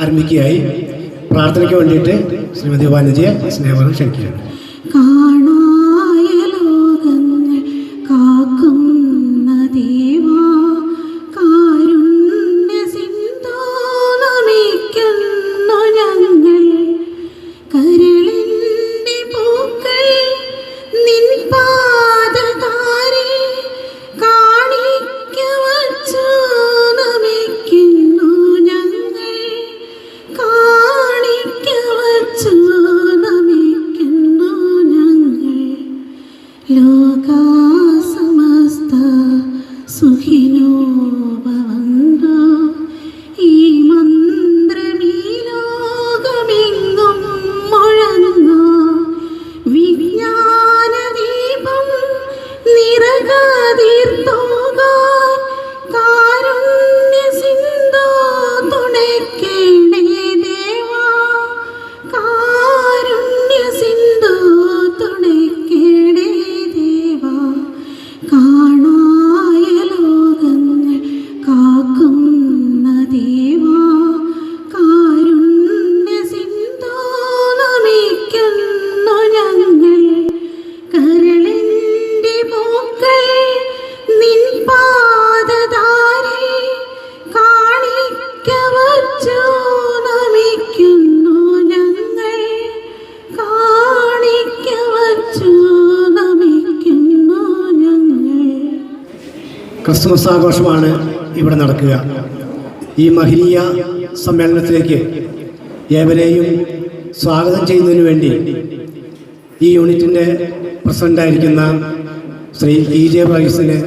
ആരംഭിക്കുകയായി. പ്രാർത്ഥനയ്ക്ക് വേണ്ടിയിട്ട് ശ്രീമതി വാനജിയെ സ്നേഹപൂർവ്വം ക്ഷണിക്കുകയാണ്. കാണായ ലോകങ്ങൾ കാക്കുന്ന ദേവാ, കാരുണ്യ സിന്ധോ നമിക്കുന്നു ഞങ്ങൾ. കരളിൻ്റെ പൂക്കൾ നിൻ പാദതാരിൽ കാണിക്ക വച്ചു നമിക്കുന്നു ഞങ്ങൾ. കാണിക്ക വച്ചു നമിക്കുന്നു ഞങ്ങൾ. ലോകാ സമസ്ത സുഖിനോ ഭവന്തു. ഈ മന്ത്രമീ ലോകമെങ്ങും മുഴങ്ങൂ. വിജ്ഞാനദീപം നിറകാതീർത്തോകാൻ കാരുണ്യ സിന്ധോ തുണയ്ക്കേണേ ദേവാ. കാരുണ്യ സിന്ധോ തുണയ്ക്കേണേ ദേവാ. കാണായ ലോകങ്ങൾ കാക്കുന്ന ദേവാ, കാരുണ്യ സിന്ധോ നമിക്കുന്നു ഞങ്ങൾ. കരളിൻ്റെ പൂക്കൾ നിൻ പാദതാരിൽ കാണിക്ക വച്ചു നമിക്കുന്നു ഞങ്ങൾ. കാണിക്ക വച്ചു നമിക്കുന്നു ഞങ്ങൾ. ക്രിസ്തുമസ് ആഘോഷമാണ് ഇവിടെ നടക്കുക. ഈ മഹനീയ സമ്മേളനത്തിലേക്ക് ഏവരെയും സ്വാഗതം ചെയ്യുന്നതിന് വേണ്ടി ഈ യൂണിറ്റിൻ്റെ പ്രസിഡൻ്റായിരിക്കുന്ന ശ്രീ EJ വർഗീസിനെ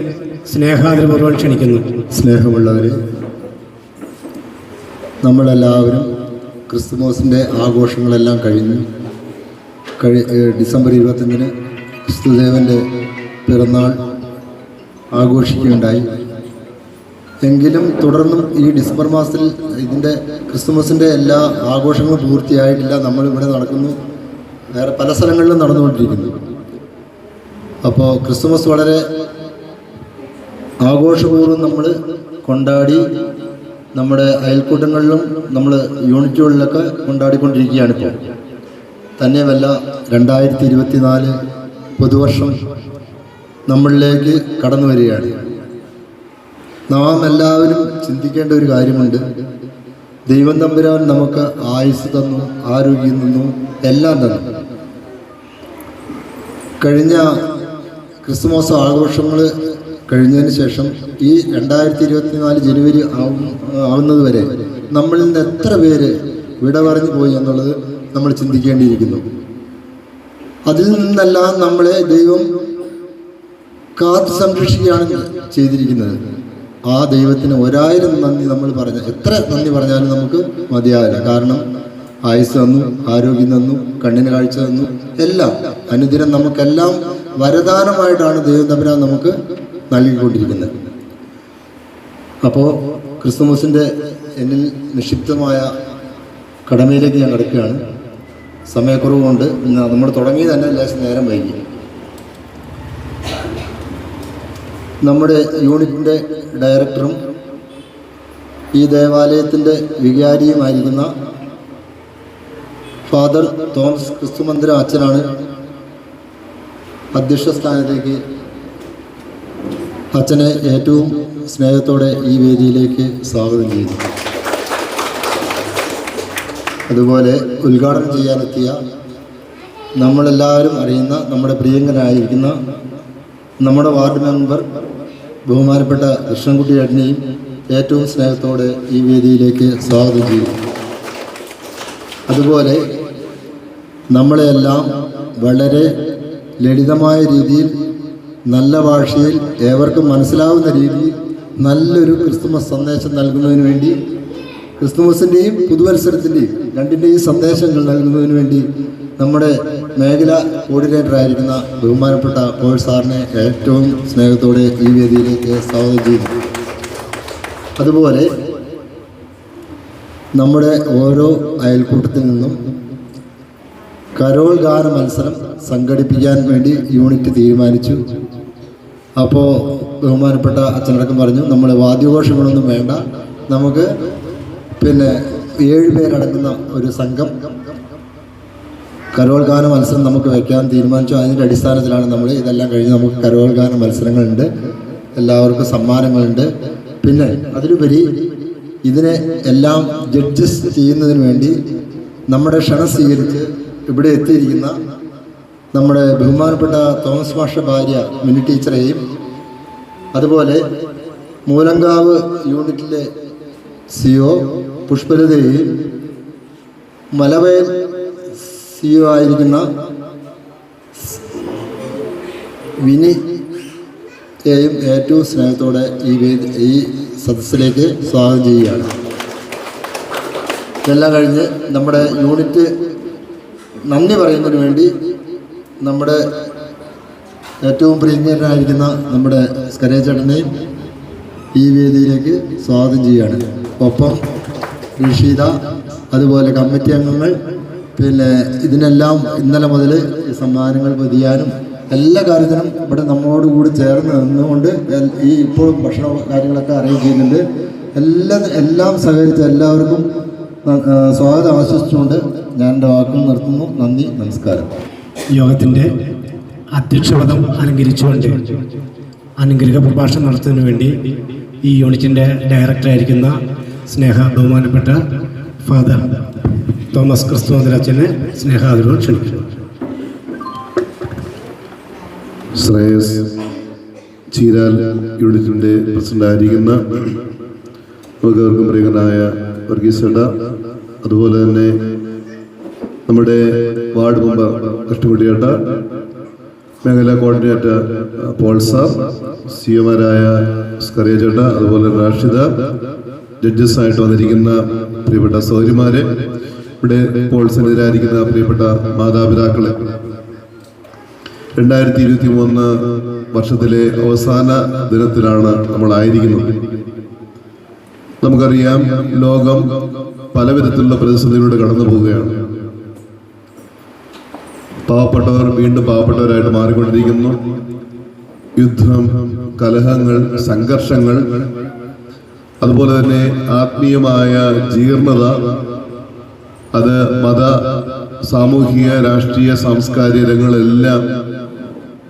സ്നേഹാദരപൂർവ്വം ക്ഷണിക്കുന്നു. സ്നേഹമുള്ളവർ, നമ്മളെല്ലാവരും ക്രിസ്തുമസിൻ്റെ ആഘോഷങ്ങളെല്ലാം കഴിഞ്ഞു. ഡിസംബർ 25 ക്രിസ്തുദേവൻ്റെ പിറന്നാൾ ആഘോഷിക്കുകയുണ്ടായി. എങ്കിലും തുടർന്നും ഈ ഡിസംബർ മാസത്തിൽ ഇതിൻ്റെ ക്രിസ്തുമസിൻ്റെ എല്ലാ ആഘോഷങ്ങളും പൂർത്തിയായിട്ടില്ല. നമ്മളിവിടെ നടക്കുന്നു, വേറെ പല സ്ഥലങ്ങളിലും നടന്നുകൊണ്ടിരിക്കുന്നു. അപ്പോൾ ക്രിസ്തുമസ് വളരെ ആഘോഷപൂർവ്വം നമ്മൾ കൊണ്ടാടി നമ്മുടെ അയൽക്കൂട്ടങ്ങളിലും നമ്മൾ യൂണിറ്റുകളിലൊക്കെ കൊണ്ടാടിക്കൊണ്ടിരിക്കുകയാണിപ്പോൾ. തന്നെയുമല്ല, 2024 പുതുവർഷം നമ്മളിലേക്ക് കടന്നു വരികയാണ്. നാം എല്ലാവരും ചിന്തിക്കേണ്ട ഒരു കാര്യമുണ്ട്. ദൈവം തമ്പുരാൻ നമുക്ക് ആയുസ് തന്നു, ആരോഗ്യം തന്നു, എല്ലാം തന്നു. കഴിഞ്ഞ ക്രിസ്തുമസ് ആഘോഷങ്ങൾ കഴിഞ്ഞതിന് ശേഷം ഈ 2024 ജനുവരി ആവുന്നത് വരെ നമ്മളിൽ നിന്ന് എത്ര പേര് വിട പറഞ്ഞു പോയി എന്നുള്ളത് നമ്മൾ ചിന്തിക്കേണ്ടിയിരിക്കുന്നു. അതിൽ നിന്നെല്ലാം നമ്മളെ ദൈവം കാത്തു സംരക്ഷിക്കുകയാണ് ചെയ്തിരിക്കുന്നത്. ആ ദൈവത്തിന് 1000 നന്ദി നമ്മൾ എത്ര നന്ദി പറഞ്ഞാലും നമുക്ക് മതിയാവില്ല. കാരണം ആയുസ് തന്നു, ആരോഗ്യം തന്നു, കണ്ണിന് കാഴ്ച തന്നു, എല്ലാം അനുദിനം നമുക്കെല്ലാം വരദാനമായിട്ടാണ് ദൈവം തമ്പുരാൻ നമുക്ക് നൽകിക്കൊണ്ടിരിക്കുന്നത്. അപ്പോൾ ക്രിസ്തുമസിൻ്റെ എന്നിൽ നിക്ഷിപ്തമായ കടമയിലേക്ക് ഞാൻ കിടക്കുകയാണ്. സമയക്കുറവുകൊണ്ട് നമ്മൾ തുടങ്ങി തന്നെ ലേശം നേരം വൈകി. നമ്മുടെ യൂണിറ്റിൻ്റെ ഡയറക്ടറും ഈ ദേവാലയത്തിൻ്റെ വികാരിയുമായിരിക്കുന്ന ഫാദർ തോമസ് ക്രിസ്തുമന്ദിരം അച്ഛനാണ് അധ്യക്ഷ സ്ഥാനത്തേക്ക് അച്ഛനെ ഏറ്റവും സ്നേഹത്തോടെ ഈ വേദിയിലേക്ക് സ്വാഗതം ചെയ്യുന്നു. അതുപോലെ ഉദ്ഘാടനം ചെയ്യാനെത്തിയ നമ്മളെല്ലാവരും അറിയുന്ന നമ്മുടെ പ്രിയങ്കനായിരിക്കുന്ന നമ്മുടെ വാർഡ് മെമ്പർ ബഹുമാനപ്പെട്ട കൃഷ്ണൻകുട്ടി ചേട്ടനെയും ഏറ്റവും സ്നേഹത്തോടെ ഈ വേദിയിലേക്ക് സ്വാഗതം ചെയ്യും. അതുപോലെ നമ്മളെല്ലാം വളരെ ലളിതമായ രീതിയിൽ, നല്ല ഭാഷയിൽ, ഏവർക്കും മനസ്സിലാവുന്ന രീതിയിൽ നല്ലൊരു ക്രിസ്തുമസ് സന്ദേശം നൽകുന്നതിന് വേണ്ടി, ക്രിസ്തുമസിൻ്റെയും പുതുവത്സരത്തിൻ്റെയും രണ്ടിൻ്റെയും സന്ദേശങ്ങൾ നൽകുന്നതിന് വേണ്ടി നമ്മുടെ മേഖല കോർഡിനേറ്ററായിരിക്കുന്ന ബഹുമാനപ്പെട്ട പോൾ സാറിനെ ഏറ്റവും സ്നേഹത്തോടെ ഈ വേദിയിലേക്ക് സ്വാഗതം ചെയ്യുന്നു. അതുപോലെ നമ്മുടെ ഓരോ അയൽക്കൂട്ടത്തിൽ നിന്നും കരോൾ ഗാന മത്സരം സംഘടിപ്പിക്കാൻ വേണ്ടി യൂണിറ്റ് തീരുമാനിച്ചു. അപ്പോൾ ബഹുമാനപ്പെട്ട അച്ഛനടക്കം പറഞ്ഞു, നമ്മൾ വാദ്യഘോഷങ്ങളൊന്നും വേണ്ട, നമുക്ക് 7 പേരടങ്ങുന്ന ഒരു സംഘം കരോൾ ഗാന മത്സരം നമുക്ക് വയ്ക്കാൻ തീരുമാനിച്ചു. അതിൻ്റെ അടിസ്ഥാനത്തിലാണ് നമ്മൾ ഇതെല്ലാം കഴിഞ്ഞ് നമുക്ക് കരോൾ ഗാന മത്സരങ്ങളുണ്ട്, എല്ലാവർക്കും സമ്മാനങ്ങളുണ്ട്. പിന്നെ അതിലുപരി ഇതിനെ എല്ലാം ജഡ്ജസ് ചെയ്യുന്നതിന് വേണ്ടി നമ്മുടെ ക്ഷണം സ്വീകരിച്ച് ഇവിടെ എത്തിയിരിക്കുന്ന നമ്മുടെ ബഹുമാനപ്പെട്ട തോമസ് മാഷ ഭാര്യ മിനി ടീച്ചറെയും അതുപോലെ മൂലങ്കാവ് യൂണിറ്റിലെ CEO പുഷ്പലതയെയും മലവയൽ CEO ആയിരിക്കുന്ന വിനിയെയും ഏറ്റവും സ്നേഹത്തോടെ ഈ സദസ്സിലേക്ക് സ്വാഗതം ചെയ്യുകയാണ്. ഇതെല്ലാം കഴിഞ്ഞ് നമ്മുടെ യൂണിറ്റ് നന്ദി പറയുന്നതിന് വേണ്ടി നമ്മുടെ ഏറ്റവും പ്രിയങ്കരനായിരിക്കുന്ന നമ്മുടെ സ്കരേച്ചേട്ടനെയും ഈ വേദിയിലേക്ക് സ്വാഗതം ചെയ്യുകയാണ്. ഒപ്പം ഋഷിത, അതുപോലെ കമ്മിറ്റി അംഗങ്ങൾ, പിന്നെ ഇതിനെല്ലാം ഇന്നലെ മുതൽ സമ്മാനങ്ങൾ പൊതിയാനും എല്ലാ കാര്യത്തിനും ഇവിടെ നമ്മളോടുകൂടി ചേർന്ന് നിന്നുകൊണ്ട് ഈ ഇപ്പോഴും ഭക്ഷണ കാര്യങ്ങളൊക്കെ അറേഞ്ച് ചെയ്യുന്നുണ്ട്. എല്ലാം സഹകരിച്ച എല്ലാവർക്കും സ്വാഗതം ആശംസിച്ചുകൊണ്ട് ഞാൻ എൻ്റെ വാക്കുകൾ നിർത്തുന്നു. നന്ദി, നമസ്കാരം. യോഗത്തിൻ്റെ അധ്യക്ഷപദം അലങ്കരിച്ചുകൊണ്ട് അനുഗ്രഹ പ്രഭാഷണം നടത്തുന്നതിന് വേണ്ടി ഈ യൂണിറ്റിൻ്റെ ഡയറക്ടറായിരിക്കുന്ന ബഹുമാനപ്പെട്ട ഫാദർ തോമസ് ക്രിസ്തുമതിലച്ചനെ സ്നേഹാദരവും ക്ഷണിക്കുന്നു. ശ്രേയസ് ചീരാൽ യൂണിറ്റിൻ്റെ പ്രസിഡൻ്റായിരിക്കുന്ന നമുക്കേവർക്കും പ്രിയങ്കനായ വർഗീസ് ചേട്ട, അതുപോലെ തന്നെ നമ്മുടെ വാർഡ് മെമ്പർ കൃഷ്ണകുട്ടി ചേട്ട, മേഖലാ കോർഡിനേറ്റർ പോൾ സാർ, സിഒമാരായ സ്കറിയ ചേട്ട, അതുപോലെ റാഷിദ, ജഡ്ജസായിട്ട് വന്നിരിക്കുന്ന പ്രിയപ്പെട്ട സഹോദരിമാരെ, ഇവിടെ ഇപ്പോൾ സന്നിധരായിരിക്കുന്ന പ്രിയപ്പെട്ട മാതാപിതാക്കളെ, 2023 വർഷത്തിലെ അവസാന ദിനത്തിലാണ് നമ്മളായിരിക്കുന്നത്. നമുക്കറിയാം, ലോകം പല വിധത്തിലുള്ള പ്രതിസന്ധിയിലൂടെ കടന്നു പോവുകയാണ്. പാവപ്പെട്ടവർ വീണ്ടും പാവപ്പെട്ടവരായിട്ട് മാറിക്കൊണ്ടിരിക്കുന്നു. യുദ്ധം, കലഹങ്ങൾ, സംഘർഷങ്ങൾ, അതുപോലെ തന്നെ ആത്മീയമായ ജീർണത, അത് മത, സാമൂഹിക, രാഷ്ട്രീയ, സാംസ്കാരിക രംഗങ്ങളെല്ലാം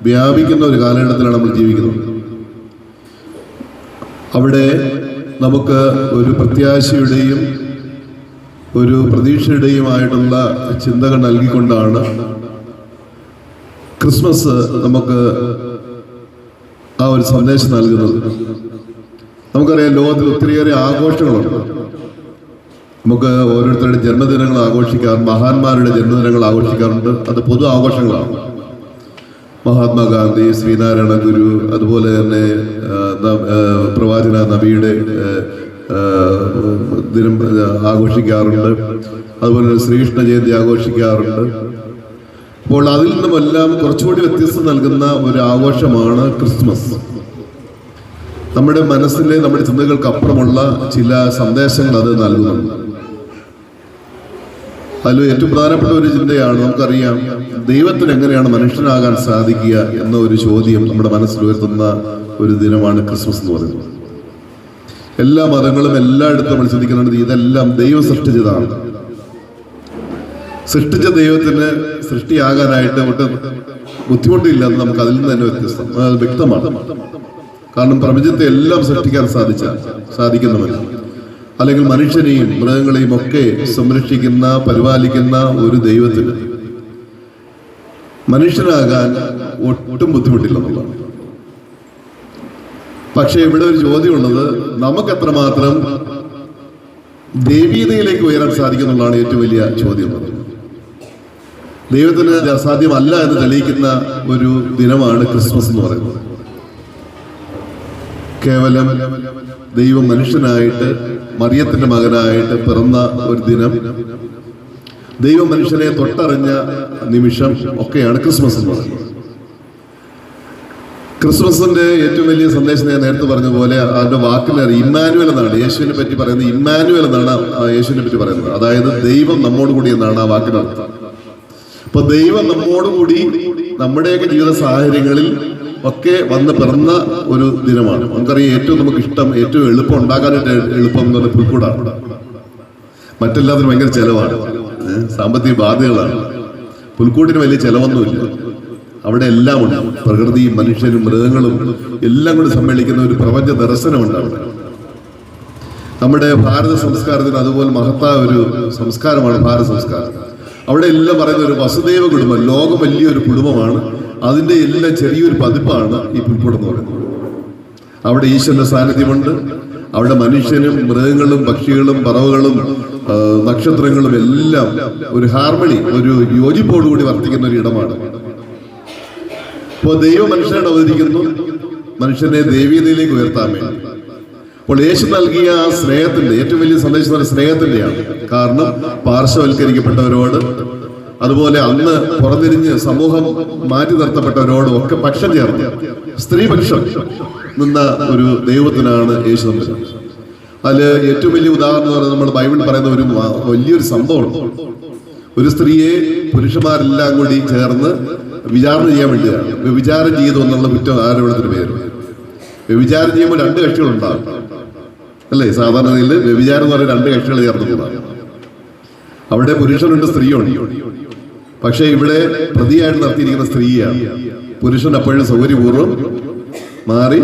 വ്യാപിക്കുന്ന ഒരു കാലഘട്ടത്തിലാണ് നമ്മൾ ജീവിക്കുന്നത്. അവിടെ നമുക്ക് ഒരു പ്രത്യാശയുടെയും ഒരു പ്രതീക്ഷയുടെയുമായിട്ടുള്ള ചിന്തകൾ നൽകിക്കൊണ്ടാണ് ക്രിസ്മസ് നമുക്ക് ആ ഒരു സന്ദേശം നൽകുന്നത്. നമുക്കറിയാം, ലോകത്തിൽ ഒത്തിരിയേറെ ആഘോഷങ്ങളുണ്ട്. നമുക്ക് ഓരോരുത്തരുടെ ജന്മദിനങ്ങൾ ആഘോഷിക്കാറുണ്ട്, മഹാന്മാരുടെ ജന്മദിനങ്ങൾ ആഘോഷിക്കാറുണ്ട്. അത് പൊതു ആഘോഷങ്ങളാണ്. മഹാത്മാഗാന്ധി, ശ്രീനാരായണ ഗുരു, അതുപോലെ തന്നെ പ്രവാചക നബിയുടെ ദിനം ആഘോഷിക്കാറുണ്ട്. അതുപോലെ ശ്രീകൃഷ്ണ ജയന്തി ആഘോഷിക്കാറുണ്ട്. അപ്പോൾ അതിൽ നിന്നുമെല്ലാം കുറച്ചുകൂടി വ്യത്യസ്തം നൽകുന്ന ഒരു ആഘോഷമാണ് ക്രിസ്മസ്. നമ്മുടെ മനസ്സിലെ, നമ്മുടെ ചിന്തകൾക്ക് അപ്പുറമുള്ള ചില സന്ദേശങ്ങൾ അത് നൽകുന്നുണ്ട്. അതിൽ ഏറ്റവും പ്രധാനപ്പെട്ട ഒരു ചിന്തയാണ്, നമുക്കറിയാം, ദൈവത്തിന് എങ്ങനെയാണ് മനുഷ്യനാകാൻ സാധിക്കുക എന്ന ഒരു ചോദ്യം നമ്മുടെ മനസ്സിൽ ഉയർത്തുന്ന ഒരു ദിനമാണ് ക്രിസ്മസ് എന്ന് പറയുന്നത്. എല്ലാ മതങ്ങളും എല്ലായിടത്തും നമ്മൾ ചിന്തിക്കുന്നുണ്ട്, ഇതെല്ലാം ദൈവം സൃഷ്ടിച്ചതാണ്. സൃഷ്ടിച്ച ദൈവത്തിന് സൃഷ്ടിയാകാനായിട്ട് ഒട്ടും ബുദ്ധിമുട്ടില്ല എന്ന് നമുക്ക് അതിൽ നിന്ന് തന്നെ വ്യക്തമാണ്. കാരണം പ്രപഞ്ചത്തെ എല്ലാം സൃഷ്ടിക്കാൻ സാധിക്കുന്നവർ, അല്ലെങ്കിൽ മനുഷ്യനെയും മൃഗങ്ങളെയും ഒക്കെ സംരക്ഷിക്കുന്ന, പരിപാലിക്കുന്ന ഒരു ദൈവത്തിന് മനുഷ്യനാകാൻ ഒട്ടും ബുദ്ധിമുട്ടില്ല എന്നുള്ളതാണ്. പക്ഷെ ഇവിടെ ഒരു ചോദ്യമുള്ളത്, നമുക്ക് എത്രമാത്രം ദൈവീയതയിലേക്ക് ഉയരാൻ സാധിക്കുന്നുള്ളതാണ് ഏറ്റവും വലിയ ചോദ്യം. ദൈവത്തിന് അസാധ്യമല്ല എന്ന് തെളിയിക്കുന്ന ഒരു ദിനമാണ് ക്രിസ്മസ് എന്ന് പറയുന്നത്. കേവലം ദൈവം മനുഷ്യനായിട്ട്, മറിയത്തിന്റെ മകനായിട്ട് പിറന്ന ഒരു ദിനം, ദൈവം മനുഷ്യനെ തൊട്ടറിഞ്ഞ നിമിഷം ഒക്കെയാണ് ക്രിസ്മസ് എന്ന് പറയുന്നത്. ക്രിസ്മസിന്റെ ഏറ്റവും വലിയ സന്ദേശം ഞാൻ നേരത്തെ പറഞ്ഞ പോലെ അതിന്റെ വാക്കിന് ഇമ്മാനുവൽ എന്നാണ് യേശുവിനെ പറ്റി പറയുന്നത്. ഇമ്മാനുവൽ എന്നാണ് യേശുവിനെ പറ്റി പറയുന്നത്. അതായത് ദൈവം നമ്മോടുകൂടി എന്നാണ് ആ വാക്കിന് അർത്ഥം. അപ്പൊ ദൈവം നമ്മോടുകൂടി നമ്മുടെയൊക്കെ ജീവിത സാഹചര്യങ്ങളിൽ ഒക്കെ വന്ന് പിറന്ന ഒരു ദിനമാണ്. നമുക്കറിയാം, ഏറ്റവും നമുക്ക് ഇഷ്ടം, ഏറ്റവും എളുപ്പം ഉണ്ടാക്കാനായിട്ട് എളുപ്പം എന്ന് പറഞ്ഞാൽ പുൽക്കൂടാണ്. മറ്റെല്ലാത്തിനും ഭയങ്കര ചെലവാണ്, സാമ്പത്തിക ബാധ്യതകളാണ്. പുൽക്കൂട്ടിന് വലിയ ചെലവൊന്നുമില്ല. അവിടെ എല്ലാം ഉണ്ട്, പ്രകൃതിയും മനുഷ്യരും മൃഗങ്ങളും എല്ലാം കൂടി സമ്മേളിക്കുന്ന ഒരു പ്രപഞ്ച ദർശനമുണ്ട് അവിടെ. നമ്മുടെ ഭാരത സംസ്കാരത്തിന് അതുപോലെ മഹത്തായ ഒരു സംസ്കാരമാണ് ഭാരത സംസ്കാരം. അവിടെ എല്ലാം പറയുന്ന ഒരു വസുദൈവ കുടുംബം, ലോകം വലിയൊരു കുടുംബമാണ്. അതിൻ്റെ എല്ലാം ചെറിയൊരു പതിപ്പാണ് ഈ പുൽക്കൂട് എന്ന് പറയുന്നത്. അവിടെ ഈശ്വരന്റെ സാന്നിധ്യമുണ്ട്. അവിടെ മനുഷ്യനും മൃഗങ്ങളും പക്ഷികളും പറവകളും നക്ഷത്രങ്ങളും എല്ലാം ഒരു ഹാർമണി, ഒരു യോജിപ്പോടുകൂടി വർത്തിക്കുന്ന ഒരു ഇടമാണ്. അപ്പോൾ ദൈവം മനുഷ്യനോട് അവതരിക്കുന്നു, മനുഷ്യനെ ദൈവീയതയിലേക്ക് ഉയർത്താൻ വേണ്ടി. അപ്പോൾ യേശു നൽകിയ ആ സ്നേഹത്തിന്റെ ഏറ്റവും വലിയ സന്ദേശം സ്നേഹത്തിന്റെയാണ്. കാരണം പാർശ്വവൽക്കരിക്കപ്പെട്ടവരോട്, അതുപോലെ അന്ന് പുറതിരിഞ്ഞ് സമൂഹം മാറ്റി നിർത്തപ്പെട്ടവരോടും ഒക്കെ പക്ഷം ചേർന്ന് സ്ത്രീപക്ഷം നിന്ന ഒരു ദൈവത്തിനാണ് യേശു തമ്പുരാൻ. അതിൽ ഏറ്റവും വലിയ ഉദാഹരണം എന്ന് പറയുന്നത് നമ്മൾ ബൈബിളിൽ പറയുന്ന ഒരു വലിയൊരു സംഭവമാണ്. ഒരു സ്ത്രീയെ പുരുഷന്മാരെല്ലാം കൂടി ചേർന്ന് വിചാരണ ചെയ്യാൻ വേണ്ടിയാണ്. വ്യഭിചാരം ചെയ്തു എന്നുള്ള കുറ്റം ആരോപണത്തിന് പേര്. വ്യഭിചാരം ചെയ്യുമ്പോൾ രണ്ട് കക്ഷികളുണ്ടാകും അല്ലേ? സാധാരണയിൽ വ്യഭിചാരം എന്ന് പറയുന്ന രണ്ട് കക്ഷികൾ ചേർന്നിട്ടുണ്ടാകും. അവിടെ പുരുഷനുണ്ട്, സ്ത്രീയുണ്ട്. പക്ഷെ ഇവിടെ പ്രതിയായിട്ട് നടത്തിയിരിക്കുന്ന സ്ത്രീയാണ്. പുരുഷൻ അപ്പോഴും സൗകര്യപൂർവ്വം മാറി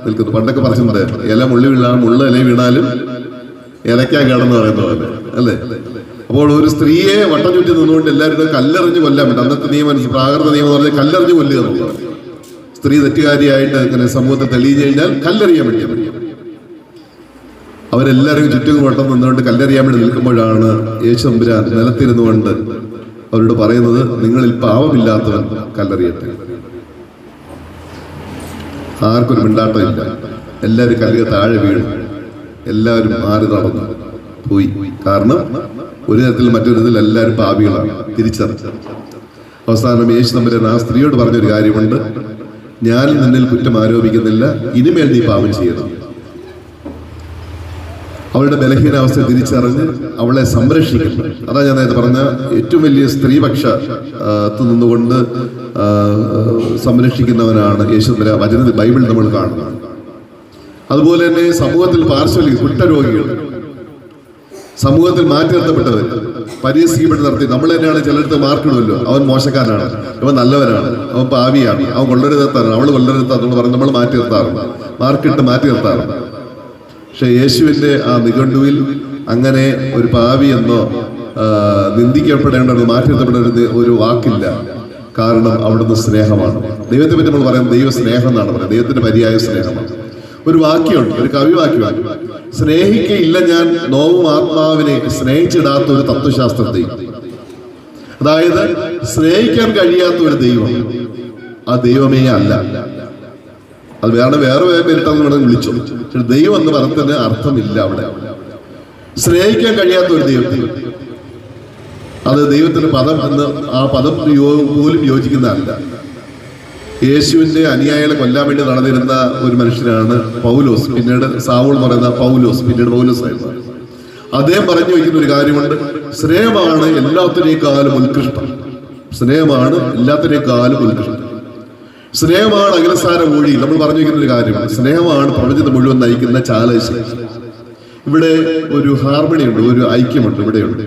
നിൽക്കുന്നു. പണ്ടൊക്കെ പറഞ്ഞിട്ടുണ്ട്, ഇല മുള്ളി വീണാലും മുള്ള ഇല വീണാലും ഇലയ്ക്കാ കേടെന്ന് പറയുന്ന പോലെ അല്ലേ? അപ്പോൾ ഒരു സ്ത്രീയെ വട്ടം ചുറ്റി നിന്നുകൊണ്ട് എല്ലാവരും കല്ലെറിഞ്ഞ് കൊല്ലാൻ പറ്റും. അന്നത്തെ നിയമം, പ്രാകൃത നിയമം എന്ന് പറഞ്ഞാൽ കല്ലെറിഞ്ഞ് കൊല്ലുക എന്നുള്ളത്. സ്ത്രീ തെറ്റുകാരിയായിട്ട് ഇങ്ങനെ സമൂഹത്തെ തെളിയിച്ചു കഴിഞ്ഞാൽ കല്ലെറിയാൻ വേണ്ടി അവരെല്ലാവരും ചുറ്റും വട്ടം നിന്നുകൊണ്ട് കല്ലെറിയാൻ വേണ്ടി നിൽക്കുമ്പോഴാണ് യേശു തമ്പുരാൻ നിലത്തിരുന്നുകൊണ്ട് അവരോട് പറയുന്നത്, നിങ്ങളിൽ പാവമില്ലാത്തവൻ കല്ലെറിയട്ടെ. ആർക്കൊരു മിണ്ടാട്ടമില്ല. എല്ലാവരും കല്ലുക താഴെ വീഴും. എല്ലാവരും മാറി നടന്നു പോയി. കാരണം ഒരു തരത്തിൽ മറ്റൊരു തരത്തിൽ എല്ലാവരും പാപികളാണ് തിരിച്ചറിഞ്ഞു. അവസാനം യേശു തമ്പുരാൻ ആ സ്ത്രീയോട് പറഞ്ഞൊരു കാര്യമുണ്ട്, ഞാൻ നിന്നിൽ കുറ്റം ആരോപിക്കുന്നില്ല, ഇനിമേൽ നീ പാപം ചെയ്യണം. അവളുടെ ബലഹീനാവസ്ഥ തിരിച്ചറിഞ്ഞ് അവളെ സംരക്ഷിക്കുന്നു. അതാ ഞാൻ നേരത്തെ പറഞ്ഞ ഏറ്റവും വലിയ സ്ത്രീപക്ഷത്ത് നിന്നുകൊണ്ട് സംരക്ഷിക്കുന്നവനാണ് യേശു തമ്പുരാൻ. വചനത്തിൽ ബൈബിൾ നമ്മൾ കാണുന്നത്. അതുപോലെ തന്നെ സമൂഹത്തിൽ കുഷ്ഠരോഗികൾ, സമൂഹത്തിൽ മാറ്റി നിർത്തപ്പെട്ടവർ, പരിഹസിക്കപ്പെട്ട് നടത്തി നമ്മൾ തന്നെയാണ് ചിലടത്ത് മാർക്കിടുമല്ലോ, അവൻ മോശക്കാരനാണ്, അവൻ നല്ലവനാണ്, അവൻ പാവിയാണ്, അവൻ കൊള്ളരുതാത്താണ്, അവൾ കൊള്ളരുതാന്ന് പറഞ്ഞ് നമ്മൾ മാറ്റി നിർത്താറുണ്ട്, മാർക്കിട്ട് മാറ്റി നിർത്താറുണ്ട്. പക്ഷെ യേശുവിന്റെ ആ നിഘണ്ടുവിൽ അങ്ങനെ ഒരു പാവി എന്നോ നിന്ദിക്കപ്പെടേണ്ട, മാറ്റി നിർത്തപ്പെടേണ്ട ഒരു വാക്കില്ല. കാരണം അവിടുന്ന് സ്നേഹമാണ്. ദൈവത്തെ പറ്റി നമ്മൾ പറയുന്നത് ദൈവ സ്നേഹം എന്നാണ് പറയുന്നത്. ദൈവത്തിന്റെ പര്യായ സ്നേഹമാണ്. ഒരു വാക്യമുണ്ട്, ഒരു കവിവാക്യമാണ്, സ്നേഹിക്കയില്ല ഞാൻ നോവും ആത്മാവിനെ സ്നേഹിച്ചിടാത്ത ഒരു തത്വശാസ്ത്രത്തെ. അതായത് സ്നേഹിക്കാൻ കഴിയാത്ത ഒരു ദൈവം ആ ദൈവമേ അല്ല. അത് വേറെ പേരിട്ടെന്ന് വേണമെങ്കിൽ വിളിച്ചു. പക്ഷെ ദൈവം എന്ന് പറഞ്ഞതിന് അർത്ഥമില്ല. അവിടെ സ്നേഹിക്കാൻ കഴിയാത്ത ഒരു ദൈവത്തെ, അത് ദൈവത്തിന്റെ പദം എന്ന് ആ പദം പോലും യോജിക്കുന്നതല്ല. യേശുവിന്റെ അനുയായികളെ കൊല്ലാൻ വേണ്ടി നടന്നിരുന്ന ഒരു മനുഷ്യനാണ് പൗലോസ്. പിന്നീട് സാവൂൾ എന്ന് പറയുന്ന പൗലോസ്, പിന്നീട് പൗലോസ് ആയിരുന്നു. അദ്ദേഹം പറഞ്ഞു വയ്ക്കുന്ന ഒരു കാര്യമുണ്ട്, സ്നേഹമാണ് എല്ലാത്തിനേക്കാളും ഉത്കൃഷ്ടം. സ്നേഹമാണ് എല്ലാത്തിനേക്കാളും ഉത്കൃഷ്ടം. സ്നേഹമാണ് അഖിലസാര വഴി. നമ്മൾ പറഞ്ഞു വയ്ക്കുന്ന ഒരു കാര്യമാണ്, സ്നേഹമാണ് പ്രപഞ്ചത്തെ മുഴുവൻ നയിക്കുന്ന ചാലശി. ഇവിടെ ഒരു ഹാർമണി ഉണ്ട്, ഒരു ഐക്യമുണ്ട് ഇവിടെയുണ്ട്.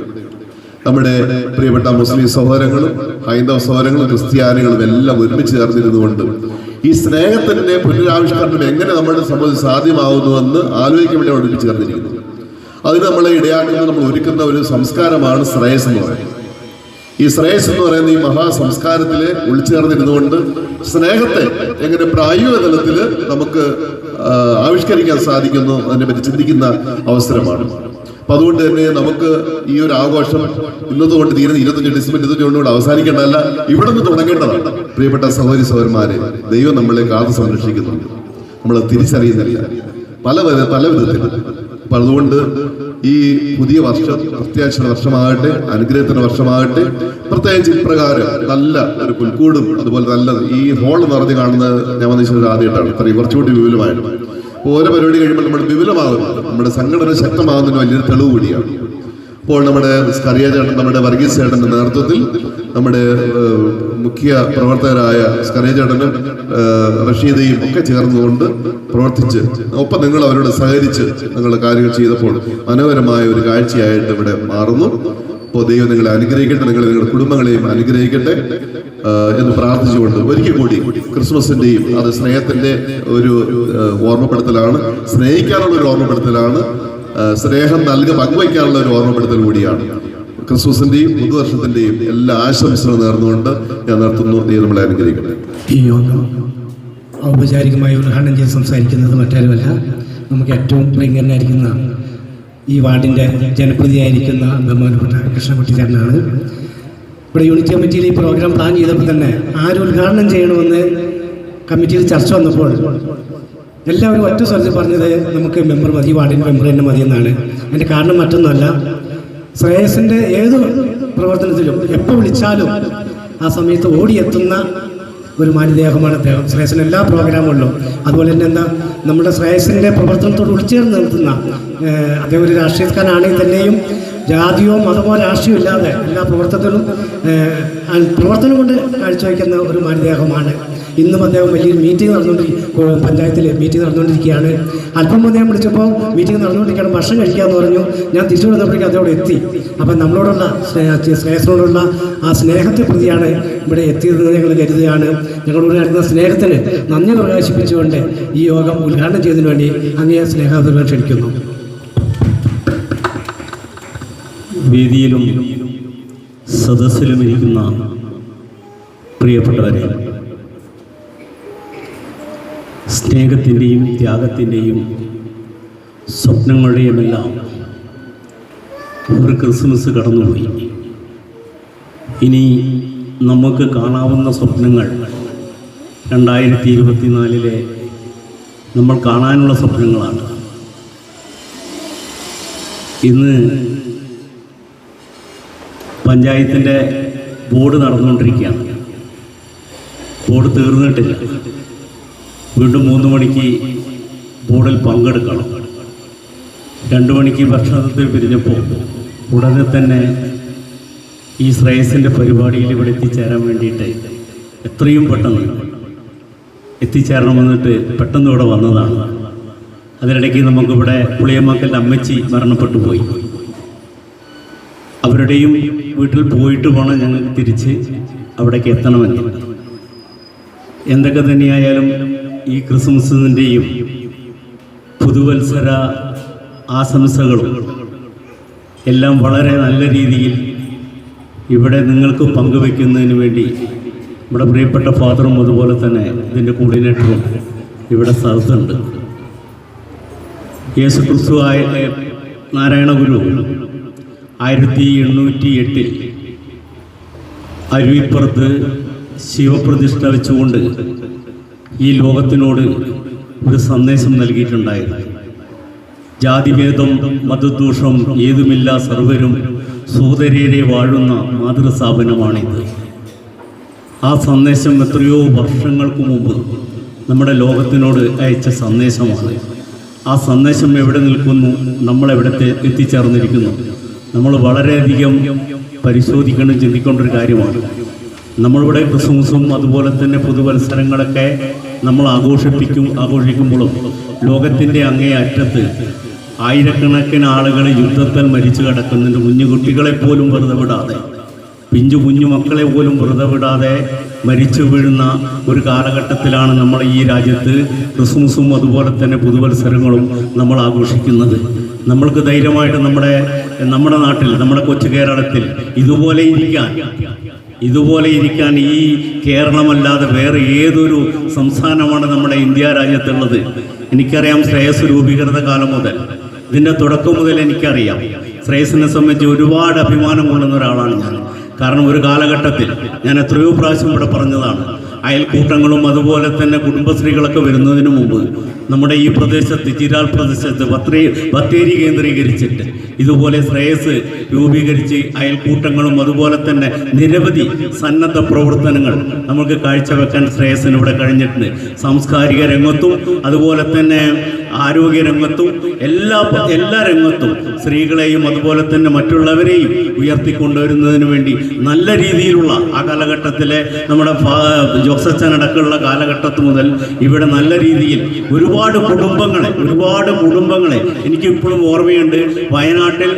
നമ്മുടെ പ്രിയപ്പെട്ട മുസ്ലിം സഹോദരങ്ങളും ഹൈന്ദവ സഹോദരങ്ങളും ക്രിസ്ത്യാനികളും എല്ലാം ഒരുമിച്ച് ചേർന്നിരുന്നുകൊണ്ട് ഈ സ്നേഹത്തിന്റെ പുനരാവിഷ്കരണം എങ്ങനെ നമ്മുടെ സമൂഹത്തിൽ സാധ്യമാവുന്നുവെന്ന് ആലോചിക്കാൻ വേണ്ടി ഒരുമിച്ച് ചേർന്നിരിക്കുന്നു. അതിന് നമ്മളെ ഇടയാക്കുന്ന, നമ്മൾ ഒരുക്കുന്ന ഒരു സംസ്കാരമാണ് ശ്രേയസ് എന്ന് പറയുന്നത്. ഈ ശ്രേയസ് എന്ന് പറയുന്ന ഈ മഹാസംസ്കാരത്തില് ഉൾച്ചേർന്നിരുന്നുകൊണ്ട് സ്നേഹത്തെ എങ്ങനെ പ്രായോഗിക തലത്തിൽ നമുക്ക് ആവിഷ്കരിക്കാൻ സാധിക്കുന്നു അതിനെപ്പറ്റി ചിന്തിക്കുന്ന അവസരമാണ്. അപ്പൊ അതുകൊണ്ട് തന്നെ നമുക്ക് ഈ ഒരു ആഘോഷം ഇന്നത്തെ കൊണ്ട് തീരുന്ന 25 ഡിസംബർ 25 അവസാനിക്കേണ്ടതല്ല, ഇവിടെ നിന്ന് തുടങ്ങേണ്ടതാണ്. പ്രിയപ്പെട്ട സഹോദരി സഹോദരന്മാരെ, ദൈവം നമ്മളെ കാത്തു സംരക്ഷിക്കുന്നുണ്ട്, നമ്മൾ തിരിച്ചറിയുന്നില്ല പല വിധത്തിൽ. അപ്പൊ അതുകൊണ്ട് ഈ പുതിയ വർഷം പ്രത്യാശയുടെ വർഷമാകട്ടെ, അനുഗ്രഹത്തിന്റെ വർഷമാകട്ടെ. പ്രത്യേകിച്ച് ഇപ്രകാരം നല്ല ഒരു പുൽക്കൂടും അതുപോലെ നല്ല ഈ ഹോൾ നിറഞ്ഞു കാണുന്നത് ഞാൻ വന്നിട്ട് ആദ്യമായിട്ടാണ്. ഇത്രയും കുറച്ചുകൂടി വിപുലമായിട്ട് ഓരോ പരിപാടി കഴിയുമ്പോൾ നമ്മൾ വിപുലമാകുന്നു, നമ്മുടെ സംഘടന ശക്തമാകുന്നതിന് വലിയൊരു തെളിവ് കൂടിയാണ്. ഇപ്പോൾ നമ്മുടെ സ്കറിയ ചേട്ടൻ, നമ്മുടെ വർഗീസ് ചേട്ടൻ്റെ നേതൃത്വത്തിൽ നമ്മുടെ മുഖ്യ പ്രവർത്തകരായ സ്കറിയ ചേട്ടനും റഷീദയും ഒക്കെ ചേർന്നുകൊണ്ട് പ്രവർത്തിച്ച് ഒപ്പം നിങ്ങൾ അവരോട് സഹകരിച്ച് നിങ്ങൾ കാര്യങ്ങൾ ചെയ്തപ്പോൾ മനോഹരമായ ഒരു കാഴ്ചയായിട്ട് ഇവിടെ മാറുന്നു. അപ്പോൾ ദൈവം നിങ്ങളെ അനുഗ്രഹിക്കട്ടെ, നിങ്ങളുടെ കുടുംബങ്ങളെയും അനുഗ്രഹിക്കട്ടെ എന്ന് പ്രാർത്ഥിച്ചുകൊണ്ട് ഒരിക്കൽ കൂടി ക്രിസ്മസിന്റെയും അത് സ്നേഹത്തിന്റെ ഒരു ഓർമ്മപ്പെടുത്തലാണ്, സ്നേഹിക്കാനുള്ള ഒരു ഓർമ്മപ്പെടുത്തലാണ്, സ്നേഹം പങ്കുവയ്ക്കാനുള്ള ഒരു ഓർമ്മപ്പെടുത്തൽ കൂടിയാണ്. ക്രിസ്മസിന്റെയും പുതുവർഷത്തിന്റെയും എല്ലാ ആശംസകളും നേർന്നുകൊണ്ട് ഞാൻ നിർത്തുന്നു. ദൈവം നമ്മളെ അനുഗ്രഹിക്കട്ടെ. ഈ യോഗം ഔപചാരികമായി ഉദ്ഘാടനം ചെയ്ത് സംസാരിക്കുന്നത് മറ്റാരുമല്ല, നമുക്ക് ഏറ്റവും പ്രിയങ്കരനായിരിക്കുന്ന ഈ വാർഡിൻ്റെ ജനപ്രതിയായിരിക്കുന്ന ബഹുമാനപ്പെട്ട കൃഷ്ണൻകുട്ടി ചേട്ടനാണ്. ഇവിടെ യൂണിറ്റ് കമ്മിറ്റിയിൽ ഈ പ്രോഗ്രാം പ്ലാൻ ചെയ്തപ്പോൾ തന്നെ ആര് ഉദ്ഘാടനം ചെയ്യണമെന്ന് കമ്മിറ്റിയിൽ ചർച്ച വന്നപ്പോൾ എല്ലാവരും ഒറ്റ സ്വരത്തിൽ പറഞ്ഞത് നമുക്ക് മെമ്പർ മതി, വാർഡിൻ്റെ മെമ്പർ തന്നെ മതി എന്നാണ്. അതിൻ്റെ കാരണം മറ്റൊന്നുമല്ല, ശ്രേയസിൻ്റെ ഏത് പ്രവർത്തനത്തിലും എപ്പോൾ വിളിച്ചാലും ആ സമയത്ത് ഓടിയെത്തുന്ന ഒരു മാന്യദേഹമാണ് അദ്ദേഹം. ശ്രേയസിൻ്റെ എല്ലാ പ്രോഗ്രാമുകളിലും അതുപോലെ തന്നെ നമ്മുടെ ശ്രേയസിൻ്റെ പ്രവർത്തനത്തോട് ഉൾച്ചേർന്ന് നിർത്തുന്ന അദ്ദേഹം ഒരു രാഷ്ട്രീയക്കാരനാണെങ്കിൽ തന്നെയും ജാതിയോ മതമോ രാഷ്ട്രീയമോ ഇല്ലാതെ എല്ലാ പ്രവർത്തനം കൊണ്ട് കാഴ്ചവെക്കുന്ന ഒരു മാന്യദേഹമാണ്. ഇന്നും അദ്ദേഹം വലിയൊരു മീറ്റിംഗ് പഞ്ചായത്തിൽ മീറ്റിംഗ് നടന്നുകൊണ്ടിരിക്കുകയാണ്. അല്പം മുന്നേ ഞാൻ വിളിച്ചപ്പോൾ മീറ്റിംഗ് നടന്നുകൊണ്ടിരിക്കുകയാണ്, ഭക്ഷണം കഴിക്കാമെന്ന് പറഞ്ഞു. ഞാൻ തിരിച്ചു വന്നപ്പോഴേക്കും അതോടെ എത്തി. അപ്പം നമ്മളോടുള്ള ശ്രേയസിനോടുള്ള ആ സ്നേഹത്തെ പ്രതിയാണ് ഇവിടെ എത്തിയതെന്ന് ഞങ്ങൾ കരുതുകയാണ്. ഞങ്ങളോട് നടത്തുന്ന സ്നേഹത്തിന് നന്ദി പ്രകാശിപ്പിച്ചുകൊണ്ട് ഈ യോഗം ഉദ്ഘാടനം ചെയ്തതിനു വേണ്ടി അങ്ങേ സ്നേഹാദരം ക്ഷണിക്കുന്നു. വേദിയിലും സദസ്സിലും ഇരിക്കുന്ന പ്രിയപ്പെട്ടവരെ, സ്നേഹത്തിൻ്റെയും ത്യാഗത്തിൻ്റെയും സ്വപ്നങ്ങളുടെയുമെല്ലാം ഒരു ക്രിസ്മസ് കടന്നുപോയി. ഇനി നമുക്ക് കാണാവുന്ന സ്വപ്നങ്ങൾ 2024 നമ്മൾ കാണാനുള്ള സ്വപ്നങ്ങളാണ്. ഇന്ന് പഞ്ചായത്തിൻ്റെ ബോർഡ് നടന്നുകൊണ്ടിരിക്കുകയാണ്. ബോർഡ് തീർന്നിട്ടില്ല. വീണ്ടും 3 മണിക്ക് ബോർഡിൽ പങ്കെടുക്കണം. 2 മണിക്ക് ഭക്ഷണത്തിൽ പിരിഞ്ഞപ്പോൾ ഉടനെ തന്നെ ഈ ശ്രേയസിൻ്റെ പരിപാടിയിൽ ഇവിടെ എത്തിച്ചേരാൻ വേണ്ടിയിട്ട് എത്രയും പെട്ടെന്ന് എത്തിച്ചേരണമെന്നിട്ട് പെട്ടെന്ന് ഇവിടെ വന്നതാണ്. അതിനിടയ്ക്ക് നമുക്കിവിടെ പുളിയമ്മക്കൽ അമ്മച്ചി മരണപ്പെട്ടു പോയി. അവരുടെയും വീട്ടിൽ പോയിട്ട് വേണം ഞങ്ങൾക്ക് തിരിച്ച് അവിടേക്ക് എത്തണമെങ്കിൽ. എന്തൊക്കെ തന്നെയായാലും ഈ ക്രിസ്മസിൻ്റെയും പുതുവത്സര ആശംസകളും എല്ലാം വളരെ നല്ല രീതിയിൽ ഇവിടെ നിങ്ങൾക്ക് പങ്കുവെക്കുന്നതിന് വേണ്ടി നമ്മുടെ പ്രിയപ്പെട്ട ഫാദറും അതുപോലെ തന്നെ ഇതിൻ്റെ കോർഡിനേറ്ററും ഇവിടെ സ്ഥലത്തുണ്ട്. യേശു ക്രിസ്തു നാരായണ ഗുരു 1808 അരുവിപ്പുറത്ത് ശിവപ്രതിഷ്ഠ വെച്ചുകൊണ്ട് ഈ ലോകത്തിനോട് ഒരു സന്ദേശം നൽകിയിട്ടുണ്ടായിരുന്നു. ജാതിഭേദം മതദൂഷം ഏതുമില്ല, സർവരും സോദരരെ വാഴുന്ന മാതൃസ്ഥാപനമാണിത്. ആ സന്ദേശം എത്രയോ വർഷങ്ങൾക്ക് മുമ്പ് നമ്മുടെ ലോകത്തിനോട് അയച്ച സന്ദേശമാണ്. ആ സന്ദേശം എവിടെ നിൽക്കുന്നു, നമ്മളെവിടത്തെ എത്തിച്ചേർന്നിരിക്കുന്നു, നമ്മൾ വളരെയധികം പരിശോധിക്കണം, ചിന്തിക്കേണ്ട ഒരു കാര്യമാണ്. നമ്മളിവിടെ ക്രിസ്മസും അതുപോലെ തന്നെ പുതുവത്സരങ്ങളൊക്കെ നമ്മൾ ആഘോഷിക്കുമ്പോഴും ലോകത്തിൻ്റെ അങ്ങേ അറ്റത്ത് ആയിരക്കണക്കിന് ആളുകൾ യുദ്ധത്തിൽ മരിച്ചു കിടക്കുന്നുണ്ട്. കുഞ്ഞുകുട്ടികളെപ്പോലും വെറുതെ വിടാതെ, കുഞ്ഞു മക്കളെ പോലും വെറുതെ വിടാതെ മരിച്ചു വീഴുന്ന ഒരു കാലഘട്ടത്തിലാണ് നമ്മൾ ഈ രാജ്യത്ത് ക്രിസ്മസും അതുപോലെ തന്നെ പുതുവത്സരങ്ങളും നമ്മൾ ആഘോഷിക്കുന്നത്. നമ്മൾക്ക് ധൈര്യമായിട്ട് നമ്മുടെ നാട്ടിൽ, നമ്മുടെ കൊച്ചു കേരളത്തിൽ ഇതുപോലെ ഇരിക്കാൻ ഈ കേരളമല്ലാതെ വേറെ ഏതൊരു സംസ്ഥാനമാണ് നമ്മുടെ ഇന്ത്യ രാജ്യത്തുള്ളത്? എനിക്കറിയാം, ശ്രേയസ് രൂപീകൃത കാലം മുതൽ, ഇതിൻ്റെ തുടക്കം മുതൽ എനിക്കറിയാം. ശ്രേയസിനെ സംബന്ധിച്ച് ഒരുപാട് അഭിമാനം കൊള്ളുന്ന ഒരാളാണ് ഞാൻ. കാരണം ഒരു കാലഘട്ടത്തിൽ ഞാൻ എത്രയോ പ്രാവശ്യം ഇവിടെ പറഞ്ഞതാണ്, അയൽക്കൂട്ടങ്ങളും അതുപോലെ തന്നെ കുടുംബശ്രീകളൊക്കെ വരുന്നതിന് മുമ്പ് നമ്മുടെ ഈ പ്രദേശത്ത് ചിരാൽ പ്രദേശത്ത് ബത്തേരി കേന്ദ്രീകരിച്ചിട്ട് ഇതുപോലെ ശ്രേയസ് രൂപീകരിച്ച് അയൽക്കൂട്ടങ്ങളും അതുപോലെ തന്നെ നിരവധി സന്നദ്ധ പ്രവർത്തനങ്ങൾ നമുക്ക് കാഴ്ചവെക്കാൻ ശ്രേയസിന് ഇവിടെ കഴിഞ്ഞിട്ടുണ്ട്. സാംസ്കാരിക രംഗത്തും അതുപോലെ തന്നെ ആരോഗ്യ രംഗത്തും എല്ലാ രംഗത്തും സ്ത്രീകളെയും അതുപോലെ തന്നെ മറ്റുള്ളവരെയും ഉയർത്തിക്കൊണ്ടുവരുന്നതിന് വേണ്ടി നല്ല രീതിയിലുള്ള ആ കാലഘട്ടത്തിലെ നമ്മുടെ ജോസച്ചനടക്കമുള്ള കാലഘട്ടത്ത് മുതൽ ഇവിടെ നല്ല രീതിയിൽ ഒരുപാട് കുടുംബങ്ങളെ എനിക്കിപ്പോഴും ഓർമ്മയുണ്ട്. വയനാട്ടിൽ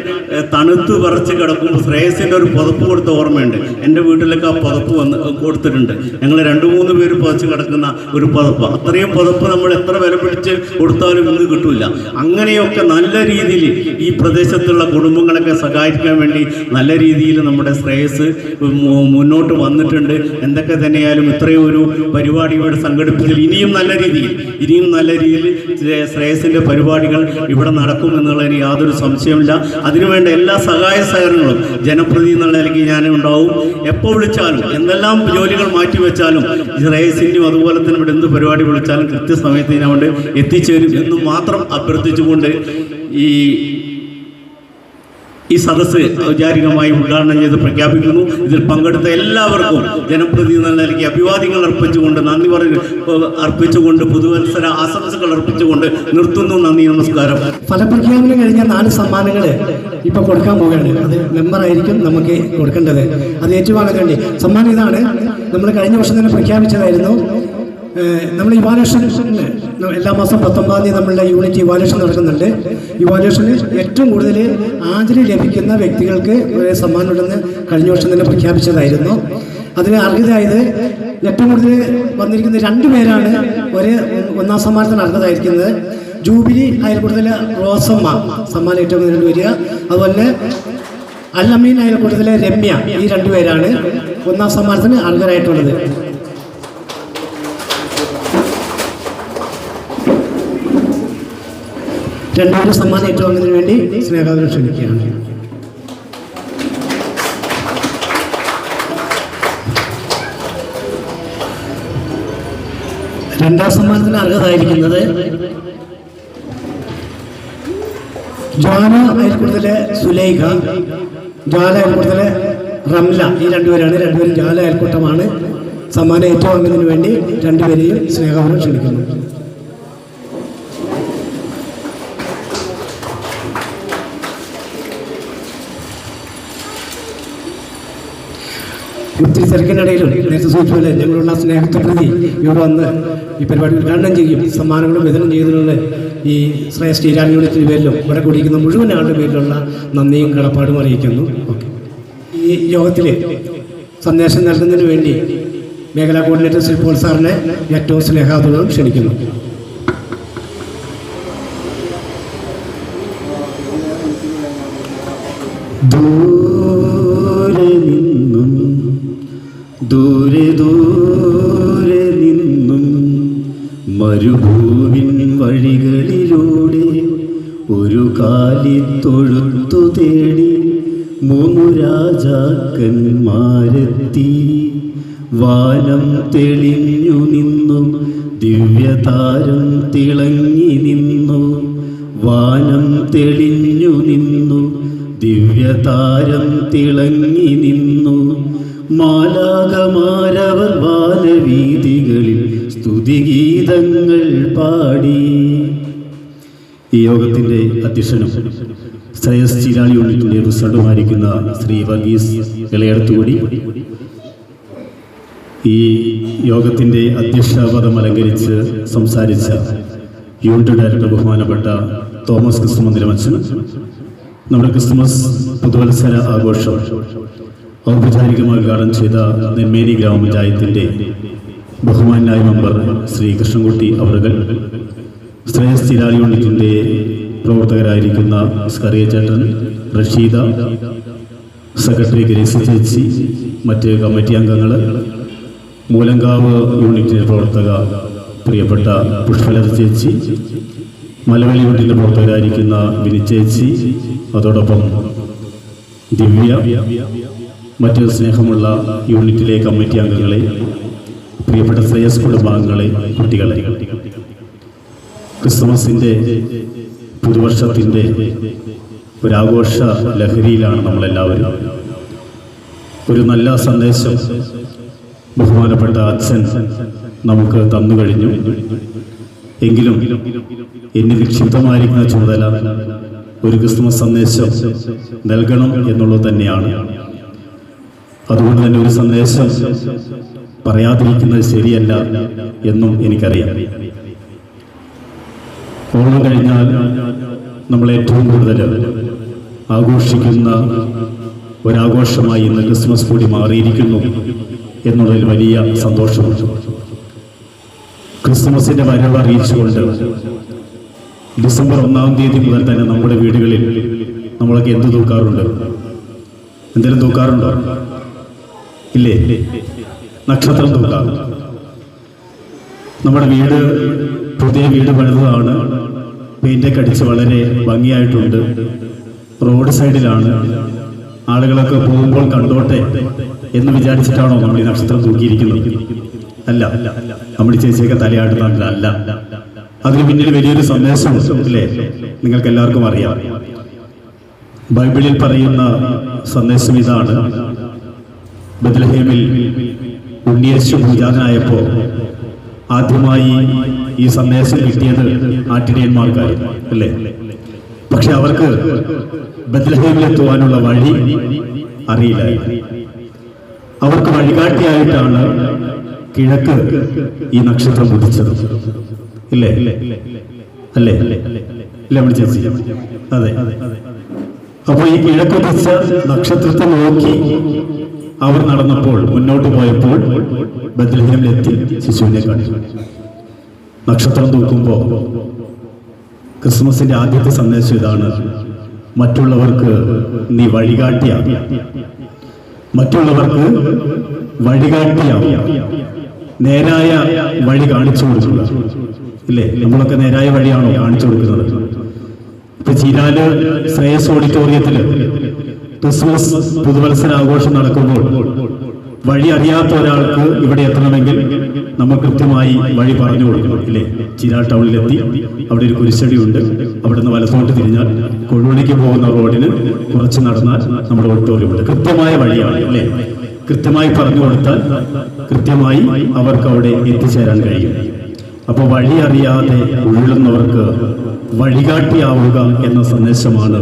തണുത്ത് വിറച്ച് കിടക്കുമ്പോൾ ശ്രേയസിൻ്റെ ഒരു പുതപ്പ് കൊടുത്ത ഓർമ്മയുണ്ട്. എൻ്റെ വീട്ടിലൊക്കെ ആ പുതപ്പ് കൊടുത്തിട്ടുണ്ട്. ഞങ്ങൾ 2-3 പേര് പുതച്ച് കിടക്കുന്ന ഒരു പുതപ്പ്. അത്രയും പുതപ്പ് നമ്മൾ എത്ര വില പിടിച്ച് കൊടുത്താലും ഇന്ന് കിട്ടില്ല. അങ്ങനെയൊക്കെ നല്ല രീതിയിൽ ഈ പ്രദേശത്തുള്ള കുടുംബങ്ങളൊക്കെ സഹായിക്കാൻ വേണ്ടി നല്ല രീതിയിൽ നമ്മുടെ ശ്രേയസ് മുന്നോട്ട് വന്നിട്ടുണ്ട്. എന്തൊക്കെ തന്നെയായാലും ഇത്രയും ഒരു പരിപാടി ഇവിടെ സംഘടിപ്പിച്ചതിൽ ഇനിയും നല്ല രീതിയിൽ ശ്രേയസിൻ്റെ പരിപാടികൾ ഇവിടെ നടക്കുമെന്നുള്ളതിന് യാതൊരു സംശയമില്ല. അതിനുവേണ്ട എല്ലാ സഹായ സഹകരണങ്ങളും ജനപ്രതിനിധി എന്നുള്ള നിലയ്ക്ക് ഞാനുണ്ടാവും. എപ്പോൾ വിളിച്ചാലും എന്തെല്ലാം ജോലികൾ മാറ്റിവെച്ചാലും ശ്രേയസിൻ്റെയും അതുപോലെ തന്നെ ഇവിടെ എന്ത് പരിപാടി വിളിച്ചാലും കൃത്യസമയത്ത് ഞാൻ കൊണ്ട് എത്തിച്ചേരും എന്ന് മാത്രം അഭ്യർത്ഥിച്ചുകൊണ്ട് ഈ സദസ്സ് ഔപചാരികമായി ഉദ്ഘാടനം ചെയ്ത് പ്രഖ്യാപിക്കുന്നു. ഇതിൽ പങ്കെടുത്ത എല്ലാവർക്കും ജനപ്രതിനിധി എന്ന നിലയ്ക്ക് അഭിവാദ്യങ്ങൾ അർപ്പിച്ചുകൊണ്ട് നന്ദി അർപ്പിച്ചുകൊണ്ട് പുതുവത്സര ആശംസകൾ അർപ്പിച്ചുകൊണ്ട് നിർത്തുന്നു. നന്ദി, നമസ്കാരം. ഫലപ്രഖ്യാപനം കഴിഞ്ഞ 4 സമ്മാനങ്ങൾ ഇപ്പോൾ കൊടുക്കാൻ പോവുകയാണ്. അത് മെമ്പറായിരിക്കും നമുക്ക് കൊടുക്കേണ്ടത്. അത് ഏറ്റുവാങ്ങാൻ വേണ്ടി സമ്മാനം ഇതാണ്. നമ്മൾ കഴിഞ്ഞ വർഷം തന്നെ പ്രഖ്യാപിച്ചതായിരുന്നു. നമ്മൾ ഇവാലുവേഷൻ എല്ലാ മാസം 19-ാം തീയതി നമ്മളുടെ യൂണിറ്റ് ഇവാലുവേഷൻ നടക്കുന്നുണ്ട്. ഇവാലുവേഷന് ഏറ്റവും കൂടുതൽ ആദരം ലഭിക്കുന്ന വ്യക്തികൾക്ക് സമ്മാനമുണ്ടെന്ന് കഴിഞ്ഞ വർഷം തന്നെ പ്രഖ്യാപിച്ചതായിരുന്നു. അതിന് അർഹതയായത് ഏറ്റവും കൂടുതൽ വന്നിരിക്കുന്ന 2 പേരാണ് ഒന്നാം സമ്മാനത്തിന് അർഹതയായിരിക്കുന്നത്. ജൂബിലി അയൽക്കൂട്ടത്തിലെ റോസമ്മ സമ്മാനം ഏറ്റവും കൂടുതൽ വരിക. അതുപോലെ അല്ലമീൻ അയൽക്കൂട്ടത്തിലെ രമ്യ, ഈ 2 പേരാണ് ഒന്നാം സമ്മാനത്തിന് അർഹരായിട്ടുള്ളത്. രണ്ടാമത് സമ്മാനം ഏറ്റുവാങ്ങുന്നതിന് വേണ്ടി സ്നേഹാദരം ക്ഷണിക്കുകയാണ്. രണ്ടാം സമ്മാനത്തിന് അർഹതായിരിക്കുന്നത് ജ്വാല അയൽക്കൂട്ടത്തിലെ സുലൈഖ, ജ്വാല അയൽക്കൂട്ടത്തിലെ റംല, ഈ 2 പേരാണ്. 2 പേരും ജ്വാല അയൽക്കൂട്ടമാണ്. സമ്മാനം ഏറ്റുവാങ്ങുന്നതിന് വേണ്ടി 2 പേരെയും സ്നേഹാദരം ക്ഷണിക്കുന്നു. ഒത്തിരി തിരക്കിനിടയിലും നേരത്തെ സൂചിപ്പിച്ചപോലെ ഞങ്ങളുള്ള സ്നേഹത്തെ പ്രതി ഇവിടെ വന്ന് ഈ പരിപാടി ഉദ്ഘാടനം ചെയ്യും. സമ്മാനങ്ങളും വിതരണം ചെയ്തതിനുള്ള ഈ ശ്രേയസ് ചീരാൻ യൂണിറ്റിൻ്റെ പേരിലും ഇവിടെ കൂടിയിരിക്കുന്ന മുഴുവൻ ആളുടെ പേരിലുള്ള നന്ദിയും കടപ്പാടും അറിയിക്കുന്നു. ഓക്കെ. ഈ യോഗത്തിൽ സന്ദേശം നൽകുന്നതിന് വേണ്ടി മേഖലാ കോർഡിനേറ്റർ ശ്രീ പോൾ സാറിനെ ഏറ്റവും സ്നേഹാദരവും ക്ഷണിക്കുന്നു. ദൂരെ നിന്നും മരുഭൂവിൻ വഴികളിലൂടെ ഒരു കാലിത്തൊഴുത്തു തേടി 3 രാജാക്കന്മാരെത്തി. വാനം തെളിഞ്ഞു നിന്നു, ദിവ്യതാരം തിളങ്ങി നിന്നു. വാനം തെളിഞ്ഞു നിന്നു, ദിവ്യതാരം തിളങ്ങി നിന്നു. മാലാകമാരവർ വാനവീഥികളിൽ സ്തുതിഗീതങ്ങൾ പാടി. ഈ യോഗത്തിൻ്റെ അധ്യക്ഷനും ശ്രേയസ് ചീരാൾ യൂണിറ്റിൻ്റെ പ്രസിഡന്റുമായിരിക്കുന്ന ശ്രീ വർഗീസ് ഇളയടത്തുകൂടി, ഈ യോഗത്തിൻ്റെ അധ്യക്ഷപദം അലങ്കരിച്ച് സംസാരിച്ച യൂണിറ്റ് ഡയറക്ടർ ബഹുമാനപ്പെട്ട തോമസ് ക്രിസ്തുമന്ദിരമച്ചൻ, നമ്മുടെ ക്രിസ്തുമസ് പുതുവത്സര ആഘോഷം ഔപചാരികമായി ഉദ്ഘാടനം ചെയ്ത നെന്മേനി ഗ്രാമപഞ്ചായത്തിൻ്റെ ബഹുമാനായ മെമ്പർ ശ്രീ കൃഷ്ണൻകുട്ടി അവറുകൾ, ശ്രേയസ് ചീരാൾ യൂണിറ്റിൻ്റെ പ്രവർത്തകരായിരിക്കുന്ന സ്കറിയ ചേട്ടൻ, റഷീദ, സെക്രട്ടറി ഗ്രേസി ചേച്ചി, മറ്റ് കമ്മിറ്റി അംഗങ്ങൾ, മൂലങ്കാവ് യൂണിറ്റിൻ്റെ പ്രവർത്തക പ്രിയപ്പെട്ട പുഷ്പലത ചേച്ചി, മലവള്ളി യൂണിറ്റിൻ്റെ പ്രവർത്തകരായിരിക്കുന്ന വിനി ചേച്ചി, അതോടൊപ്പം ദിവ്യ, മറ്റ് സ്നേഹമുള്ള യൂണിറ്റിലെ കമ്മിറ്റി അംഗങ്ങളെ, പ്രിയപ്പെട്ട ശ്രേയസ് കുടുംബാംഗങ്ങളെ, കുട്ടികളെ, ക്രിസ്മസിൻ്റെ പുതുവർഷത്തിൻ്റെ ഒരാഘോഷ ലഹരിയിലാണ് നമ്മളെല്ലാവരും. ഒരു നല്ല സന്ദേശം ബഹുമാനപ്പെട്ട അച്ഛൻ നമുക്ക് തന്നു കഴിഞ്ഞു. എങ്കിലും എന്നിൽ നിക്ഷിപ്തമായിരിക്കുന്ന ചുമതല ഒരു ക്രിസ്മസ് സന്ദേശം നൽകണം എന്നുള്ളത് തന്നെയാണ്. അതുകൊണ്ട് തന്നെ ഒരു സന്ദേശം പറയാതിരിക്കുന്നത് ശരിയല്ല എന്നും എനിക്കറിയാം. ഓണം കഴിഞ്ഞാൽ നമ്മൾ ഏറ്റവും കൂടുതൽ ആഘോഷിക്കുന്ന ഒരാഘോഷമായി ഇന്ന് ക്രിസ്മസ് കൂടി മാറിയിരിക്കുന്നു എന്നുള്ളതിൽ വലിയ സന്തോഷമുണ്ട്. ക്രിസ്മസിന്റെ വരവ് അറിയിച്ചുകൊണ്ട് ഡിസംബർ 1-ാം തീയതി മുതൽ തന്നെ നമ്മുടെ വീടുകളിൽ നമ്മളൊക്കെ എന്ത് തൂക്കാറുണ്ട്? എന്തെങ്കിലും തൂക്കാറുണ്ടോ? ഇല്ലേ? നക്ഷത്രം തൂക്കാറുണ്ട്. നമ്മുടെ വീട് പുതിയ വീട് പണിതതാണ്. പെയിന്റൊക്കെ അടിച്ച് വളരെ ഭംഗിയായിട്ടുണ്ട്. റോഡ് സൈഡിലാണ്. ആളുകളൊക്കെ പോകുമ്പോൾ കണ്ടോട്ടെ എന്ന് വിചാരിച്ചിട്ടാണോ നമ്മൾ ഈ നക്ഷത്രം തൂക്കിയിരിക്കുന്നത്? അല്ല. നമ്മുടെ ചേച്ചിയൊക്കെ തലയാട്ടുന്നതല്ല. അതിന് പിന്നിൽ വലിയൊരു സന്ദേശമുണ്ട്, അല്ലേ? നിങ്ങൾക്ക് എല്ലാവർക്കും അറിയാം. ബൈബിളിൽ പറയുന്ന സന്ദേശം ഇതാണ്: ബത്ലഹേമിൽ ഉണ്ണിയേശു പൂജാതനായപ്പോൾ ആദ്യമായി ഈ സന്ദേശം കിട്ടിയത് ആട്ടിടയന്മാർക്കായിരുന്നു, അല്ലേ? പക്ഷെ അവർക്ക് ബത്ലഹേമിലെത്തുവാനുള്ള വഴി അറിയില്ലായിരുന്നു. അവർക്ക് വഴികാട്ടിയായിട്ടാണ് കിഴക്ക് ഈ നക്ഷത്രം ഉദിച്ചത്, ഇല്ലേ? അല്ലേ? ഇല്ല നമ്മുടെ ചേച്ചി? അതെ. അപ്പൊ ഈ കിഴക്കുദിച്ച നക്ഷത്രത്തെ നോക്കി അവർ നടന്നപ്പോൾ, മുന്നോട്ട് പോയപ്പോൾ ബത്ലഹേമിലെത്തി ശിശുവിനെ കണ്ടു. നക്ഷത്രം തൂക്കുമ്പോൾ ക്രിസ്മസിന്റെ ആദ്യത്തെ സന്ദേശം ഇതാണ്: മറ്റുള്ളവർക്ക് നീ വഴികാട്ടിയാവും. മറ്റുള്ളവർക്ക് വഴികാട്ടിയാവും. നേരായ വഴി കാണിച്ചു കൊടുക്കുക, ഇല്ലേ? നമ്മളൊക്കെ നേരായ വഴിയാണോ കാണിച്ചു കൊടുക്കുന്നത്? ഇപ്പൊ ചീരാല് ശ്രേയസ് ഓഡിറ്റോറിയത്തില് ക്രിസ്മസ് പുതുവത്സരാഘോഷം നടക്കുമ്പോൾ വഴി അറിയാത്ത ഒരാൾക്ക് ഇവിടെ എത്തണമെങ്കിൽ നമ്മൾ കൃത്യമായി വഴി പറഞ്ഞു കൊടുക്കണം, ഇല്ലേ? ചിരാ ടൗണിലെത്തി അവിടെ ഒരു കുരിശടി ഉണ്ട്. അവിടെ നിന്ന് വലത്തോട്ട് തിരിഞ്ഞാൽ കൊഴുവണിക്ക് പോകുന്ന റോഡിന് കുറച്ച് നടന്നാൽ നമ്മുടെ ഓഡിറ്റോറിയം ഉണ്ട്. കൃത്യമായ വഴിയാണ്, അല്ലേ? കൃത്യമായി പറഞ്ഞു കൊടുത്താൽ കൃത്യമായി അവർക്ക് അവിടെ എത്തിച്ചേരാൻ കഴിയും. അപ്പോൾ വഴി അറിയാതെ ഉള്ളുന്നവർക്ക് വഴികാട്ടിയാവുക എന്ന സന്ദേശമാണ്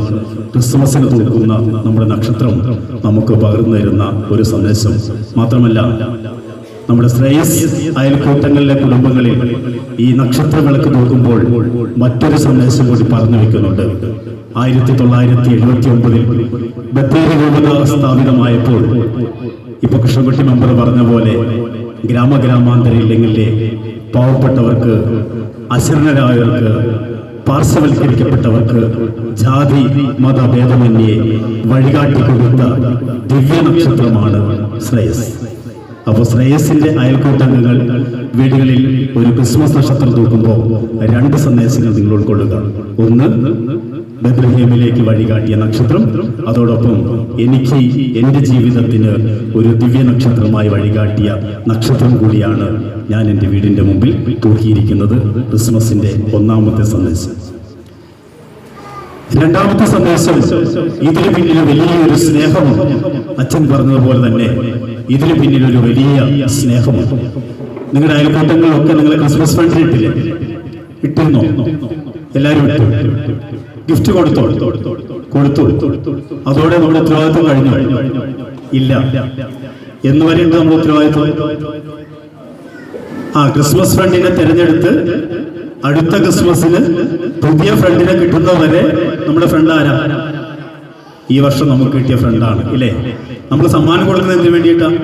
ക്രിസ്മസിന് തൂക്കുന്ന നമ്മുടെ നക്ഷത്രം നമുക്ക് പകർന്നു തരുന്ന ഒരു സന്ദേശം. മാത്രമല്ല, നമ്മുടെ ശ്രേയസ് അയൽക്കൂട്ടങ്ങളിലെ കുടുംബങ്ങളിൽ ഈ നക്ഷത്രങ്ങൾക്ക് തൂക്കുമ്പോൾ മറ്റൊരു സന്ദേശം കൂടി പറഞ്ഞു വെക്കുന്നുണ്ട്. 1979 ബത്തേരി രൂപത സ്ഥാപിതമായപ്പോൾ ഇപ്പൊ കൃഷ്ണൻകുട്ടി മെമ്പർ പറഞ്ഞ പോലെ ഗ്രാമഗ്രാമാന്തരയില്ലെങ്കിലെ പാവപ്പെട്ടവർക്ക്, അശരണരായവർക്ക്, പാർശ്വവൽക്കരിക്കപ്പെട്ടവർക്ക് ജാതി മതഭേദമന്യേ വഴികാട്ടി കൊടുത്ത ദിവ്യ നക്ഷത്രമാണ് ശ്രേയസ്. അപ്പോൾ ശ്രേയസിന്റെ അയൽക്കൂട്ടങ്ങൾ വീടുകളിൽ ഒരു ക്രിസ്മസ് നക്ഷത്രം തൂക്കുമ്പോൾ 2 സന്ദേശങ്ങൾ നിങ്ങൾ ഉൾക്കൊള്ളുക. ഒന്ന്, ബത്ലഹേമിലേക്ക് വഴികാട്ടിയ നക്ഷത്രം. അതോടൊപ്പം എനിക്ക് എൻ്റെ ജീവിതത്തിന് ഒരു ദിവ്യ നക്ഷത്രമായി വഴികാട്ടിയ നക്ഷത്രം കൂടിയാണ് ഞാൻ എൻ്റെ വീടിൻ്റെ മുമ്പിൽ തൂക്കിയിരിക്കുന്നത്. ക്രിസ്മസിന്റെ 1-ാമത്തെ സന്ദേശം. 2-ാമത്തെ സന്ദേശം, ഇതിന് പിന്നിൽ വലിയൊരു സ്നേഹമുണ്ട്. അച്ഛൻ പറഞ്ഞതുപോലെ തന്നെ ഇതിന് പിന്നിൽ ഒരു വലിയ സ്നേഹമുണ്ട്. നിങ്ങളുടെ അയൽക്കൂട്ടങ്ങളിലൊക്കെ നിങ്ങൾ ക്രിസ്മസ് ഫണ്ട് ഇട്ടില്ലേ? ഇട്ടിരുന്നോ? എല്ലാവരും ഇട്ടു. ഗിഫ്റ്റ് കൊടുത്തു. അതോടെ നമ്മുടെ ഉത്തരവാദിത്വം കഴിഞ്ഞു? ഇല്ല. എന്ന് വരെയുണ്ട് നമ്മുടെ ഉത്തരവാദിത്വം. ക്രിസ്മസ് ഫ്രണ്ടിനെ തിരഞ്ഞെടുത്ത് അടുത്ത ക്രിസ്മസിന് പുതിയ ഫ്രണ്ടിനെ കിട്ടുന്നവരെ നമ്മുടെ ഫ്രണ്ട് ആരാ? ഈ വർഷം നമുക്ക് കിട്ടിയ ഫ്രണ്ടാണ്, ഇല്ലേ? നമ്മൾ സമ്മാനം കൊടുക്കുന്നത് എന്തിനു വേണ്ടിയിട്ടാണ്?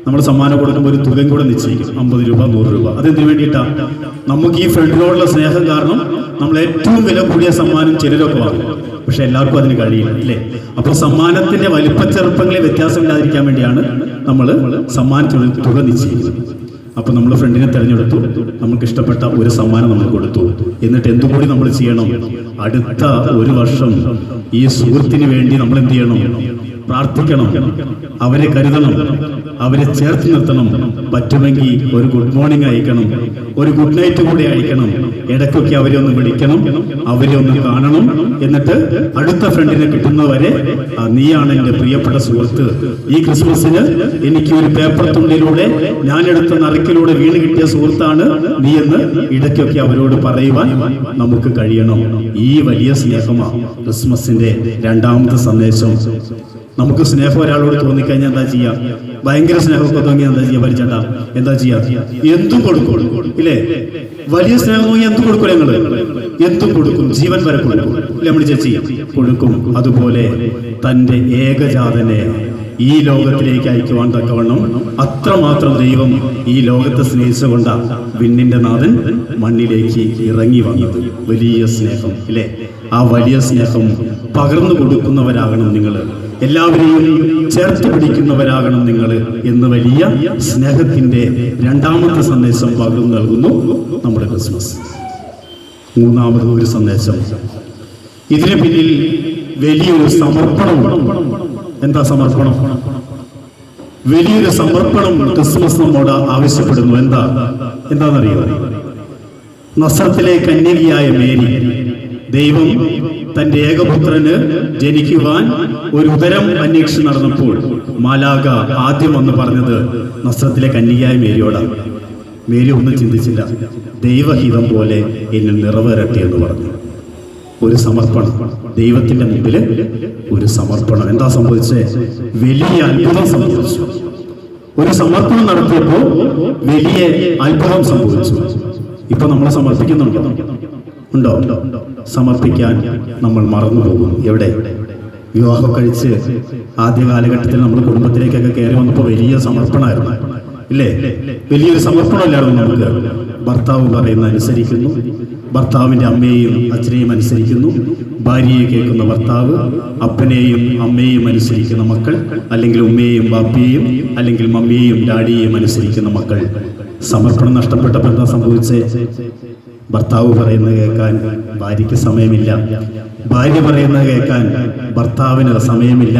നമ്മൾ സമ്മാനം കൊടുക്കുമ്പോൾ ഒരു തുകയും കൂടെ നിശ്ചയിക്കും, 50 രൂപ, 100 രൂപ. അതെന്തിനു വേണ്ടിയിട്ടാണ്? നമുക്ക് ഈ ഫ്രണ്ടിനോടുള്ള സ്നേഹം കാരണം നമ്മൾ ഏറ്റവും വില കൂടിയ സമ്മാനം ചിലരൊക്കെ വാങ്ങും. പക്ഷെ എല്ലാവർക്കും അതിന് കഴിയില്ല, അല്ലേ? അപ്പോൾ സമ്മാനത്തിന്റെ വലിപ്പച്ചെറുപ്പങ്ങളെ വ്യത്യാസമില്ലാതിരിക്കാൻ വേണ്ടിയാണ് നമ്മൾ സമ്മാനത്തിന് തുക നിശ്ചയിക്കുന്നത്. അപ്പൊ നമ്മൾ ഫ്രണ്ടിനെ തിരഞ്ഞെടുത്തു, നമുക്ക് ഇഷ്ടപ്പെട്ട ഒരു സമ്മാനം നമ്മൾ കൊടുത്തു. എന്നിട്ട് എന്തുകൂടി നമ്മൾ ചെയ്യണം? അടുത്ത ഒരു വർഷം ഈ സുഹൃത്തിന് വേണ്ടി നമ്മൾ എന്ത് ചെയ്യണം? പ്രാർത്ഥിക്കണം, അവരെ കരുതണം, അവരെ ചേർത്ത് നിർത്തണം. പറ്റുമെങ്കിൽ ഒരു ഗുഡ് മോർണിംഗ് അയക്കണം, ഒരു ഗുഡ് നൈറ്റ് കൂടി അയക്കണം. ഇടയ്ക്കൊക്കെ അവരെ ഒന്ന് വിളിക്കണം, അവരെ ഒന്ന് കാണണം. എന്നിട്ട് അടുത്ത ഫ്രണ്ടിനെ കിട്ടുന്നവരെ നീയാണ് എൻ്റെ പ്രിയപ്പെട്ട സുഹൃത്ത്, ഈ ക്രിസ്മസിന് എനിക്ക് ഒരു പേപ്പർ തുണ്ടിലൂടെ ഞാനെടുത്ത നറുക്കിലൂടെ വീണ് കിട്ടിയ സുഹൃത്താണ് നീ എന്ന് ഇടയ്ക്കൊക്കെ അവരോട് പറയുവാൻ നമുക്ക് കഴിയണം. ഈ വലിയ സ്നേഹമാണ് ക്രിസ്മസിന്റെ രണ്ടാമത്തെ സന്ദേശം. നമുക്ക് സ്നേഹം ഒരാളോട് തോന്നിക്കഴിഞ്ഞാൽ എന്താ ചെയ്യാ? ഭയങ്കര സ്നേഹമൊക്കെ തോന്നിയാൽ എന്താ ചെയ്യാ? പരിചേട്ടാ എന്താ ചെയ്യാ? എന്തും കൊടുക്കും ഇല്ലേ? വലിയ സ്നേഹം തോന്നി എന്തും കൊടുക്കും, ഞങ്ങള് എന്തും കൊടുക്കും, ജീവൻ വരെ കൊടുക്കും ഇല്ലേ? നമ്മൾ ചേച്ചി കൊടുക്കും. അതുപോലെ തന്റെ ഏകജാതനെ ഈ ലോകത്തിലേക്ക് അയക്കുവാൻ തക്കവണ്ണം അത്രമാത്രം ദൈവം ഈ ലോകത്തെ സ്നേഹിച്ചുകൊണ്ട വിണ്ണിന്റെ നാഥൻ മണ്ണിലേക്ക് ഇറങ്ങി വന്നത്. വലിയ സ്നേഹം ഇല്ലേ? ആ വലിയ സ്നേഹം പകർന്നു കൊടുക്കുന്നവരാകണം നിങ്ങൾ, എല്ലാവരെയും ചേർത്ത് പിടിക്കുന്നവരാകണം നിങ്ങൾ എന്ന് വലിയ സ്നേഹത്തിന്റെ രണ്ടാമത്തെ സന്ദേശം പകർന്നു നൽകുന്നു നമ്മുടെ ക്രിസ്മസ്. മൂന്നാമത് ഒരു സന്ദേശം, ഇതിന് പിന്നിൽ വലിയൊരു സമർപ്പണമാണ്. എന്താ സമർപ്പണം? വലിയൊരു സമർപ്പണം ക്രിസ്മസ് നമ്മോട് ആവശ്യപ്പെടുന്നു. എന്താണെന്നറിയോ? നസറത്തിലെ കന്യകയായ മേരി, ദൈവം തന്റെ ഏകപുത്രന് ജനിക്കുവാൻ ഒരു ഉദരം അന്വേഷിച്ച് നടന്നപ്പോൾ മാലാഖ ആദ്യം വന്ന് പറഞ്ഞത് നസറത്തിലെ കന്യകയായ മേരിയോടാണ്. മേരി ഒന്നും ചിന്തിച്ചില്ല, ദൈവഹിതം പോലെ എന്നിൽ നിറവേറട്ടെ എന്ന് പറഞ്ഞു. ഒരു സമർപ്പണം, ദൈവത്തിന്റെ മുമ്പിൽ ഒരു സമർപ്പണം. എന്താ സംഭവിച്ചേ? വലിയ അത്ഭുതം സംഭവിച്ചു. ഒരു സമർപ്പണം നടത്തിയപ്പോൾ വലിയ അത്ഭുതം സംഭവിച്ചു. ഇപ്പൊ നമ്മൾ സമർപ്പിക്കുന്നുണ്ടോ? ഉണ്ടോ? സമർപ്പിക്കാൻ നമ്മൾ മറന്നു പോകും. എവിടെ? വിവാഹം കഴിച്ച് ആദ്യ കാലഘട്ടത്തിൽ നമ്മൾ കുടുംബത്തിലേക്കൊക്കെ കയറി വന്നപ്പോൾ വലിയ സമർപ്പണമായിരുന്നു ഇല്ലേ? വലിയൊരു സമർപ്പണമില്ലായിരുന്നു നമുക്ക്. ഭർത്താവ് പറയുന്ന അനുസരിക്കുന്നു, ഭർത്താവിൻ്റെ അമ്മയെയും അച്ഛനെയും അനുസരിക്കുന്നു, ഭാര്യയെ കേൾക്കുന്ന ഭർത്താവ്, അപ്പനെയും അമ്മയെയും അനുസരിക്കുന്ന മക്കൾ, അല്ലെങ്കിൽ ഉമ്മയെയും ബാപ്പയെയും അല്ലെങ്കിൽ മമ്മിയെയും ഡാഡിയെയും അനുസരിക്കുന്ന മക്കൾ. സമർപ്പണം നഷ്ടപ്പെട്ടപ്പോൾ എന്താ സംഭവിച്ചേ? ഭർത്താവ് പറയുന്നത് കേൾക്കാൻ ഭാര്യയ്ക്ക് സമയമില്ല, ഭാര്യ പറയുന്നത് കേൾക്കാൻ ഭർത്താവിന് സമയമില്ല,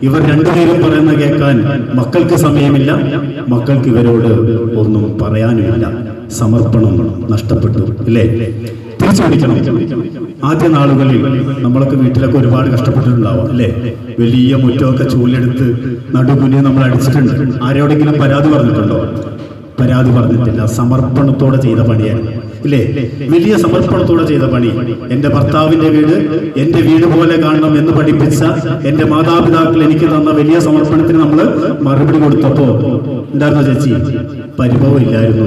ഇവർ രണ്ടുപേരും പറയുന്നത് കേൾക്കാൻ മക്കൾക്ക് സമയമില്ല, മക്കൾക്ക് ഇവരോട് ഒന്നും പറയാനുമില്ല. സമർപ്പണം നഷ്ടപ്പെട്ടു ഇല്ലേ? തിരിച്ചു പിടിക്കണം. ആദ്യ നാളുകളിൽ നമ്മളൊക്കെ വീട്ടിലൊക്കെ ഒരുപാട് കഷ്ടപ്പെട്ടിട്ടുണ്ടാവും അല്ലേ? വലിയ മുറ്റമൊക്കെ ചൂലെടുത്ത് നടുകുനി നമ്മൾ അടിച്ചിട്ടുണ്ട്. ആരോടെങ്കിലും പരാതി പറഞ്ഞിട്ടുണ്ടോ? പരാതി പറഞ്ഞിട്ടില്ല. സമർപ്പണത്തോടെ ചെയ്ത പണിയായിരുന്നു ഇല്ലേ? വലിയ സമർപ്പണത്തോടെ ചെയ്ത പണി. എന്റെ ഭർത്താവിന്റെ വീട് എന്റെ വീട് പോലെ കാണണം എന്ന് പഠിപ്പിച്ച എന്റെ മാതാപിതാക്കൾ എനിക്ക് തന്ന വലിയ സമർപ്പണത്തിന് നമ്മൾ മറുപടി കൊടുത്തപ്പോ ഉണ്ടായിരുന്നോ ചേച്ചി? പരിഭവം ഇല്ലായിരുന്നു,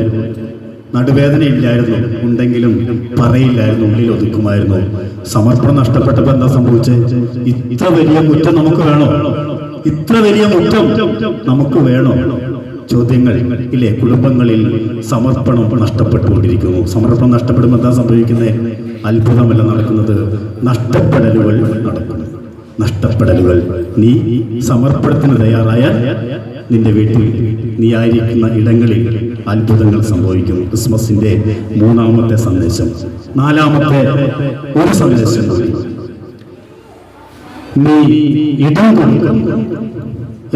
നടുവേദന ഇല്ലായിരുന്നു, ഉണ്ടെങ്കിലും പറയില്ലായിരുന്നു, ഉള്ളിൽ ഒതുക്കുമായിരുന്നു. സമർപ്പണം നഷ്ടപ്പെട്ടപ്പോ എന്താ സംഭവിച്ചത്? ഇത്ര വലിയ മുറ്റം നമുക്ക് വേണോ? ഇത്ര വലിയ മുറ്റം നമുക്ക് വേണോ? ചോദ്യങ്ങൾ ഇല്ലേ? കുടുംബങ്ങളിൽ സമർപ്പണം നഷ്ടപ്പെട്ടുകൊണ്ടിരിക്കുന്നു. സമർപ്പണം നഷ്ടപ്പെടുമ്പോൾ എന്താ സംഭവിക്കുന്നത്? അത്ഭുതമല്ല നടക്കുന്നത്, നഷ്ടപ്പെടലുകൾ നടക്കുന്നു. നഷ്ടപ്പെടലുകൾ. നീ സമർപ്പണത്തിന് തയ്യാറായാൽ നിന്റെ വീട്ടിൽ നീ ആയിരിക്കുന്ന ഇടങ്ങളിൽ അത്ഭുതങ്ങൾ സംഭവിക്കും. ക്രിസ്മസിന്റെ മൂന്നാമത്തെ സന്ദേശം. നാലാമത്തെ ഒരു സന്ദേശം കൂടി, നീ ഇടം കൊടുക്കും.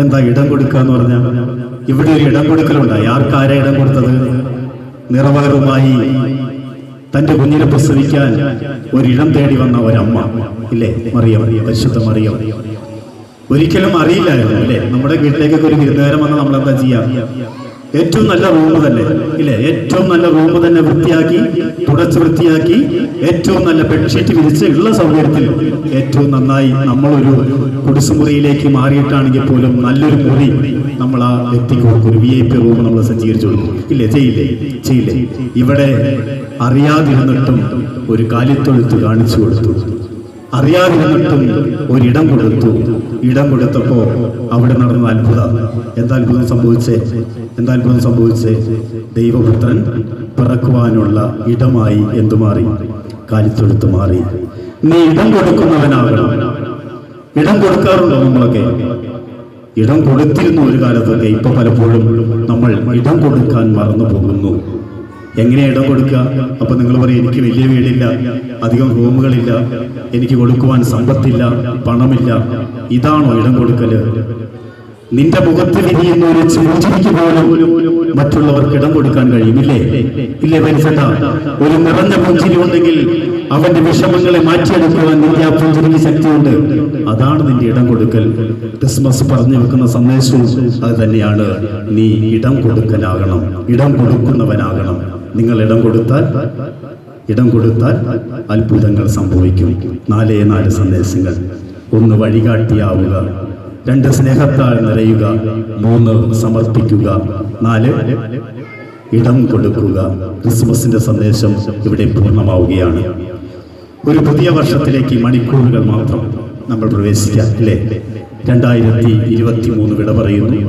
എന്താ ഇടം കൊടുക്കുക എന്ന് പറഞ്ഞാൽ? ഇവിടെ ഒരു ഇടം കൊടുക്കലുണ്ടായി. ആർക്കാരെ ഇടം കൊടുത്തത്? നിറവയറുമായി തന്റെ കുഞ്ഞിനെ പ്രസവിക്കാൻ ഒരിടം തേടി വന്ന ഒരമ്മ ഇല്ലേ? മറിയം, പരിശുദ്ധ മറിയം. ഒരിക്കലും അറിയില്ലായിരുന്നു അല്ലേ? നമ്മുടെ വീട്ടിലേക്കൊക്കെ ഒരു വിരുന്നുകാരൻ വന്നാൽ നമ്മൾ എന്താ ചെയ്യാം? ഏറ്റവും നല്ല റൂം തന്നെ ഇല്ലേ? ഏറ്റവും നല്ല റൂം തന്നെ വൃത്തിയാക്കി തുടച്ച് വൃത്തിയാക്കി ഏറ്റവും നല്ല ബെഡ്ഷീറ്റ് വിരിച്ച് ഉള്ള സൗകര്യത്തിൽ ഏറ്റവും നന്നായി നമ്മളൊരു കുടിസുമുറിയിലേക്ക് മാറിയിട്ടാണെങ്കിൽ പോലും നല്ലൊരു മുറി നമ്മൾ ആ വ്യക്തിക്ക് കൊടുക്കും. ഒരു VIP റൂം നമ്മൾ സജ്ജീകരിച്ചു കൊടുക്കും ഇല്ലേ? ചെയ്യില്ലേ? ഇവിടെ അറിയാതിരുന്നിട്ടും ഒരു കാലിത്തൊഴുത്ത് കാണിച്ചു കൊടുത്തു, അറിയാതിരുന്നിട്ടും ഒരിടം കൊടുത്തു. ഇടം കൊടുത്തപ്പോ അവിടെ നടന്ന അത്ഭുതം. എന്താ അത്ഭുതം സംഭവിച്ചേ? ദൈവപുത്രൻ പിറക്കുവാനുള്ള ഇടമായി എന്തു മാറി? കാലിത്തൊഴുത്ത് മാറി. നീ ഇടം കൊടുക്കുന്നവനാകണം. ഇടം കൊടുക്കാറുണ്ടോ നമ്മളൊക്കെ? ഇടം കൊടുത്തിരുന്നു ഒരു കാലത്തൊക്കെ. ഇപ്പൊ പലപ്പോഴും നമ്മൾ ഇടം കൊടുക്കാൻ മറന്നു പോകുന്നു. എങ്ങനെയാ ഇടം കൊടുക്കുക? അപ്പൊ നിങ്ങൾ പറയും, എനിക്ക് വലിയ വീടില്ല, അധികം റൂമുകളില്ല, എനിക്ക് കൊടുക്കുവാൻ സമ്പത്തില്ല, പണമില്ല. ഇതാണോ ഇടം കൊടുക്കല്? നിന്റെ മുഖത്ത് വിരിയുന്ന ഒരു ചിരിക്ക് പോലും മറ്റുള്ളവർക്ക് ഇടം കൊടുക്കാൻ കഴിയുമില്ലേ? ഇല്ലേ പരിസട്ട? ഒരു നിറഞ്ഞ പുഞ്ചിരി ഉണ്ടെങ്കിൽ അവന്റെ വിഷമങ്ങളെ മാറ്റിയെടുക്കുവാൻ നിന്റെ ആ പുഞ്ചിരിക്ക് ശക്തിയുണ്ട്. അതാണ് നിന്റെ ഇടം കൊടുക്കൽ. ക്രിസ്മസ് പറഞ്ഞു വെക്കുന്ന സന്ദേശവും അത് തന്നെയാണ്. നീ ഇടം കൊടുക്കലാകണം, ഇടം കൊടുക്കുന്നവനാകണം. നിങ്ങൾ ഇടം കൊടുത്താൽ അത്ഭുതങ്ങൾ സംഭവിക്കും. 4 സന്ദേശങ്ങൾ. 1 വഴികാട്ടിയാവുക, 2 സ്നേഹത്താൽ നിറയുക, 3 സമർപ്പിക്കുക, 4 ഇടം കൊടുക്കുക. ക്രിസ്മസിന്റെ സന്ദേശം ഇവിടെ പൂർണ്ണമാവുകയാണ്. ഒരു പുതിയ വർഷത്തിലേക്ക് മണിക്കൂറുകൾ മാത്രം നമ്മൾ പ്രവേശിക്കാം, അല്ലേ? 2023 വിട പറയുന്നു.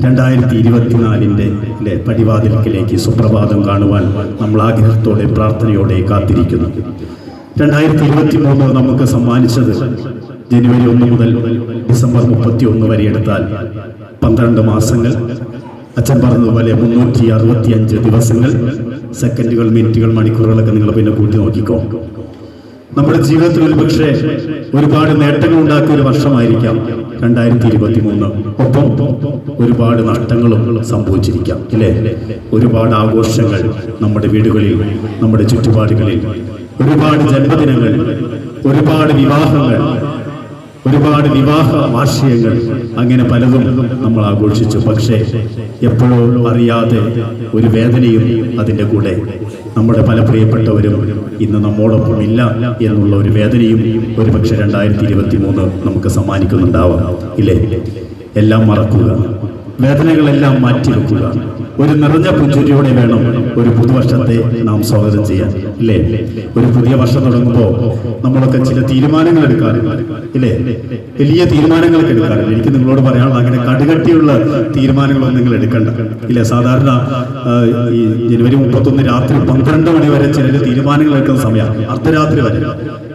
2024 പടിവാതിൽക്കിലേക്ക് സുപ്രഭാതം കാണുവാൻ നമ്മൾ ആഗ്രഹത്തോടെ പ്രാർത്ഥനയോടെ കാത്തിരിക്കുന്നു. 2023 നമുക്ക് സമ്മാനിച്ചത് ജനുവരി 1 മുതൽ ഡിസംബർ 31 വരെ എടുത്താൽ 12 മാസങ്ങൾ. അച്ഛൻ പറഞ്ഞതുപോലെ 365 ദിവസങ്ങൾ, സെക്കൻഡുകൾ, മിനിറ്റുകൾ, മണിക്കൂറുകളൊക്കെ നിങ്ങൾ പിന്നെ കൂട്ടി നോക്കിക്കോ. നമ്മുടെ ജീവിതത്തിൽ ഒരു പക്ഷേ ഒരുപാട് നേട്ടങ്ങൾ ഉണ്ടാക്കിയ ഒരു വർഷമായിരിക്കാം 2023. ഒപ്പം ഒരുപാട് നഷ്ടങ്ങളും സംഭവിച്ചിരിക്കാം, ഇല്ലേ? ഒരുപാട് ആഘോഷങ്ങൾ നമ്മുടെ വീടുകളിൽ, നമ്മുടെ ചുറ്റുപാടുകളിൽ, ഒരുപാട് ജന്മദിനങ്ങൾ, ഒരുപാട് വിവാഹങ്ങൾ, ഒരുപാട് വിവാഹ വാർഷികങ്ങൾ, അങ്ങനെ പലതും നമ്മൾ ആഘോഷിച്ചു. പക്ഷേ എപ്പോഴോ അറിയാതെ ഒരു വേദനയും അതിൻ്റെ കൂടെ. നമ്മുടെ പല പ്രിയപ്പെട്ടവരും ഇന്ന് നമ്മോടൊപ്പം ഇല്ല എന്നുള്ള ഒരു വേദനയും ഒരുപക്ഷെ 2023 നമുക്ക് സമ്മാനിക്കുന്നുണ്ടാവാം, ഇല്ലേ? എല്ലാം മറക്കുക, വേദനകളെല്ലാം മാറ്റിവെക്കുക. ഒരു നിറഞ്ഞ പുഞ്ചിരിയോടെ വേണം ഒരു പുതുവർഷത്തെ നാം സ്വാഗതം ചെയ്യാൻ, ഇല്ലേ? ഒരു പുതിയ വർഷം തുടങ്ങുമ്പോൾ നമ്മളൊക്കെ ചില തീരുമാനങ്ങൾ എടുക്കാറുണ്ട്, ഇല്ലേ? വലിയ തീരുമാനങ്ങളൊക്കെ എടുക്കാറുണ്ട്. എനിക്ക് നിങ്ങളോട് പറയാനുള്ള അങ്ങനെ കടുകട്ടിയുള്ള തീരുമാനങ്ങളൊന്നും നിങ്ങൾ എടുക്കണ്ട, ഇല്ലേ? സാധാരണ ഈ ജനുവരി 31 രാത്രി 12 മണി വരെ ചിലർ തീരുമാനങ്ങൾ എടുക്കുന്ന സമയമാണ്, അർദ്ധരാത്രി വരെ.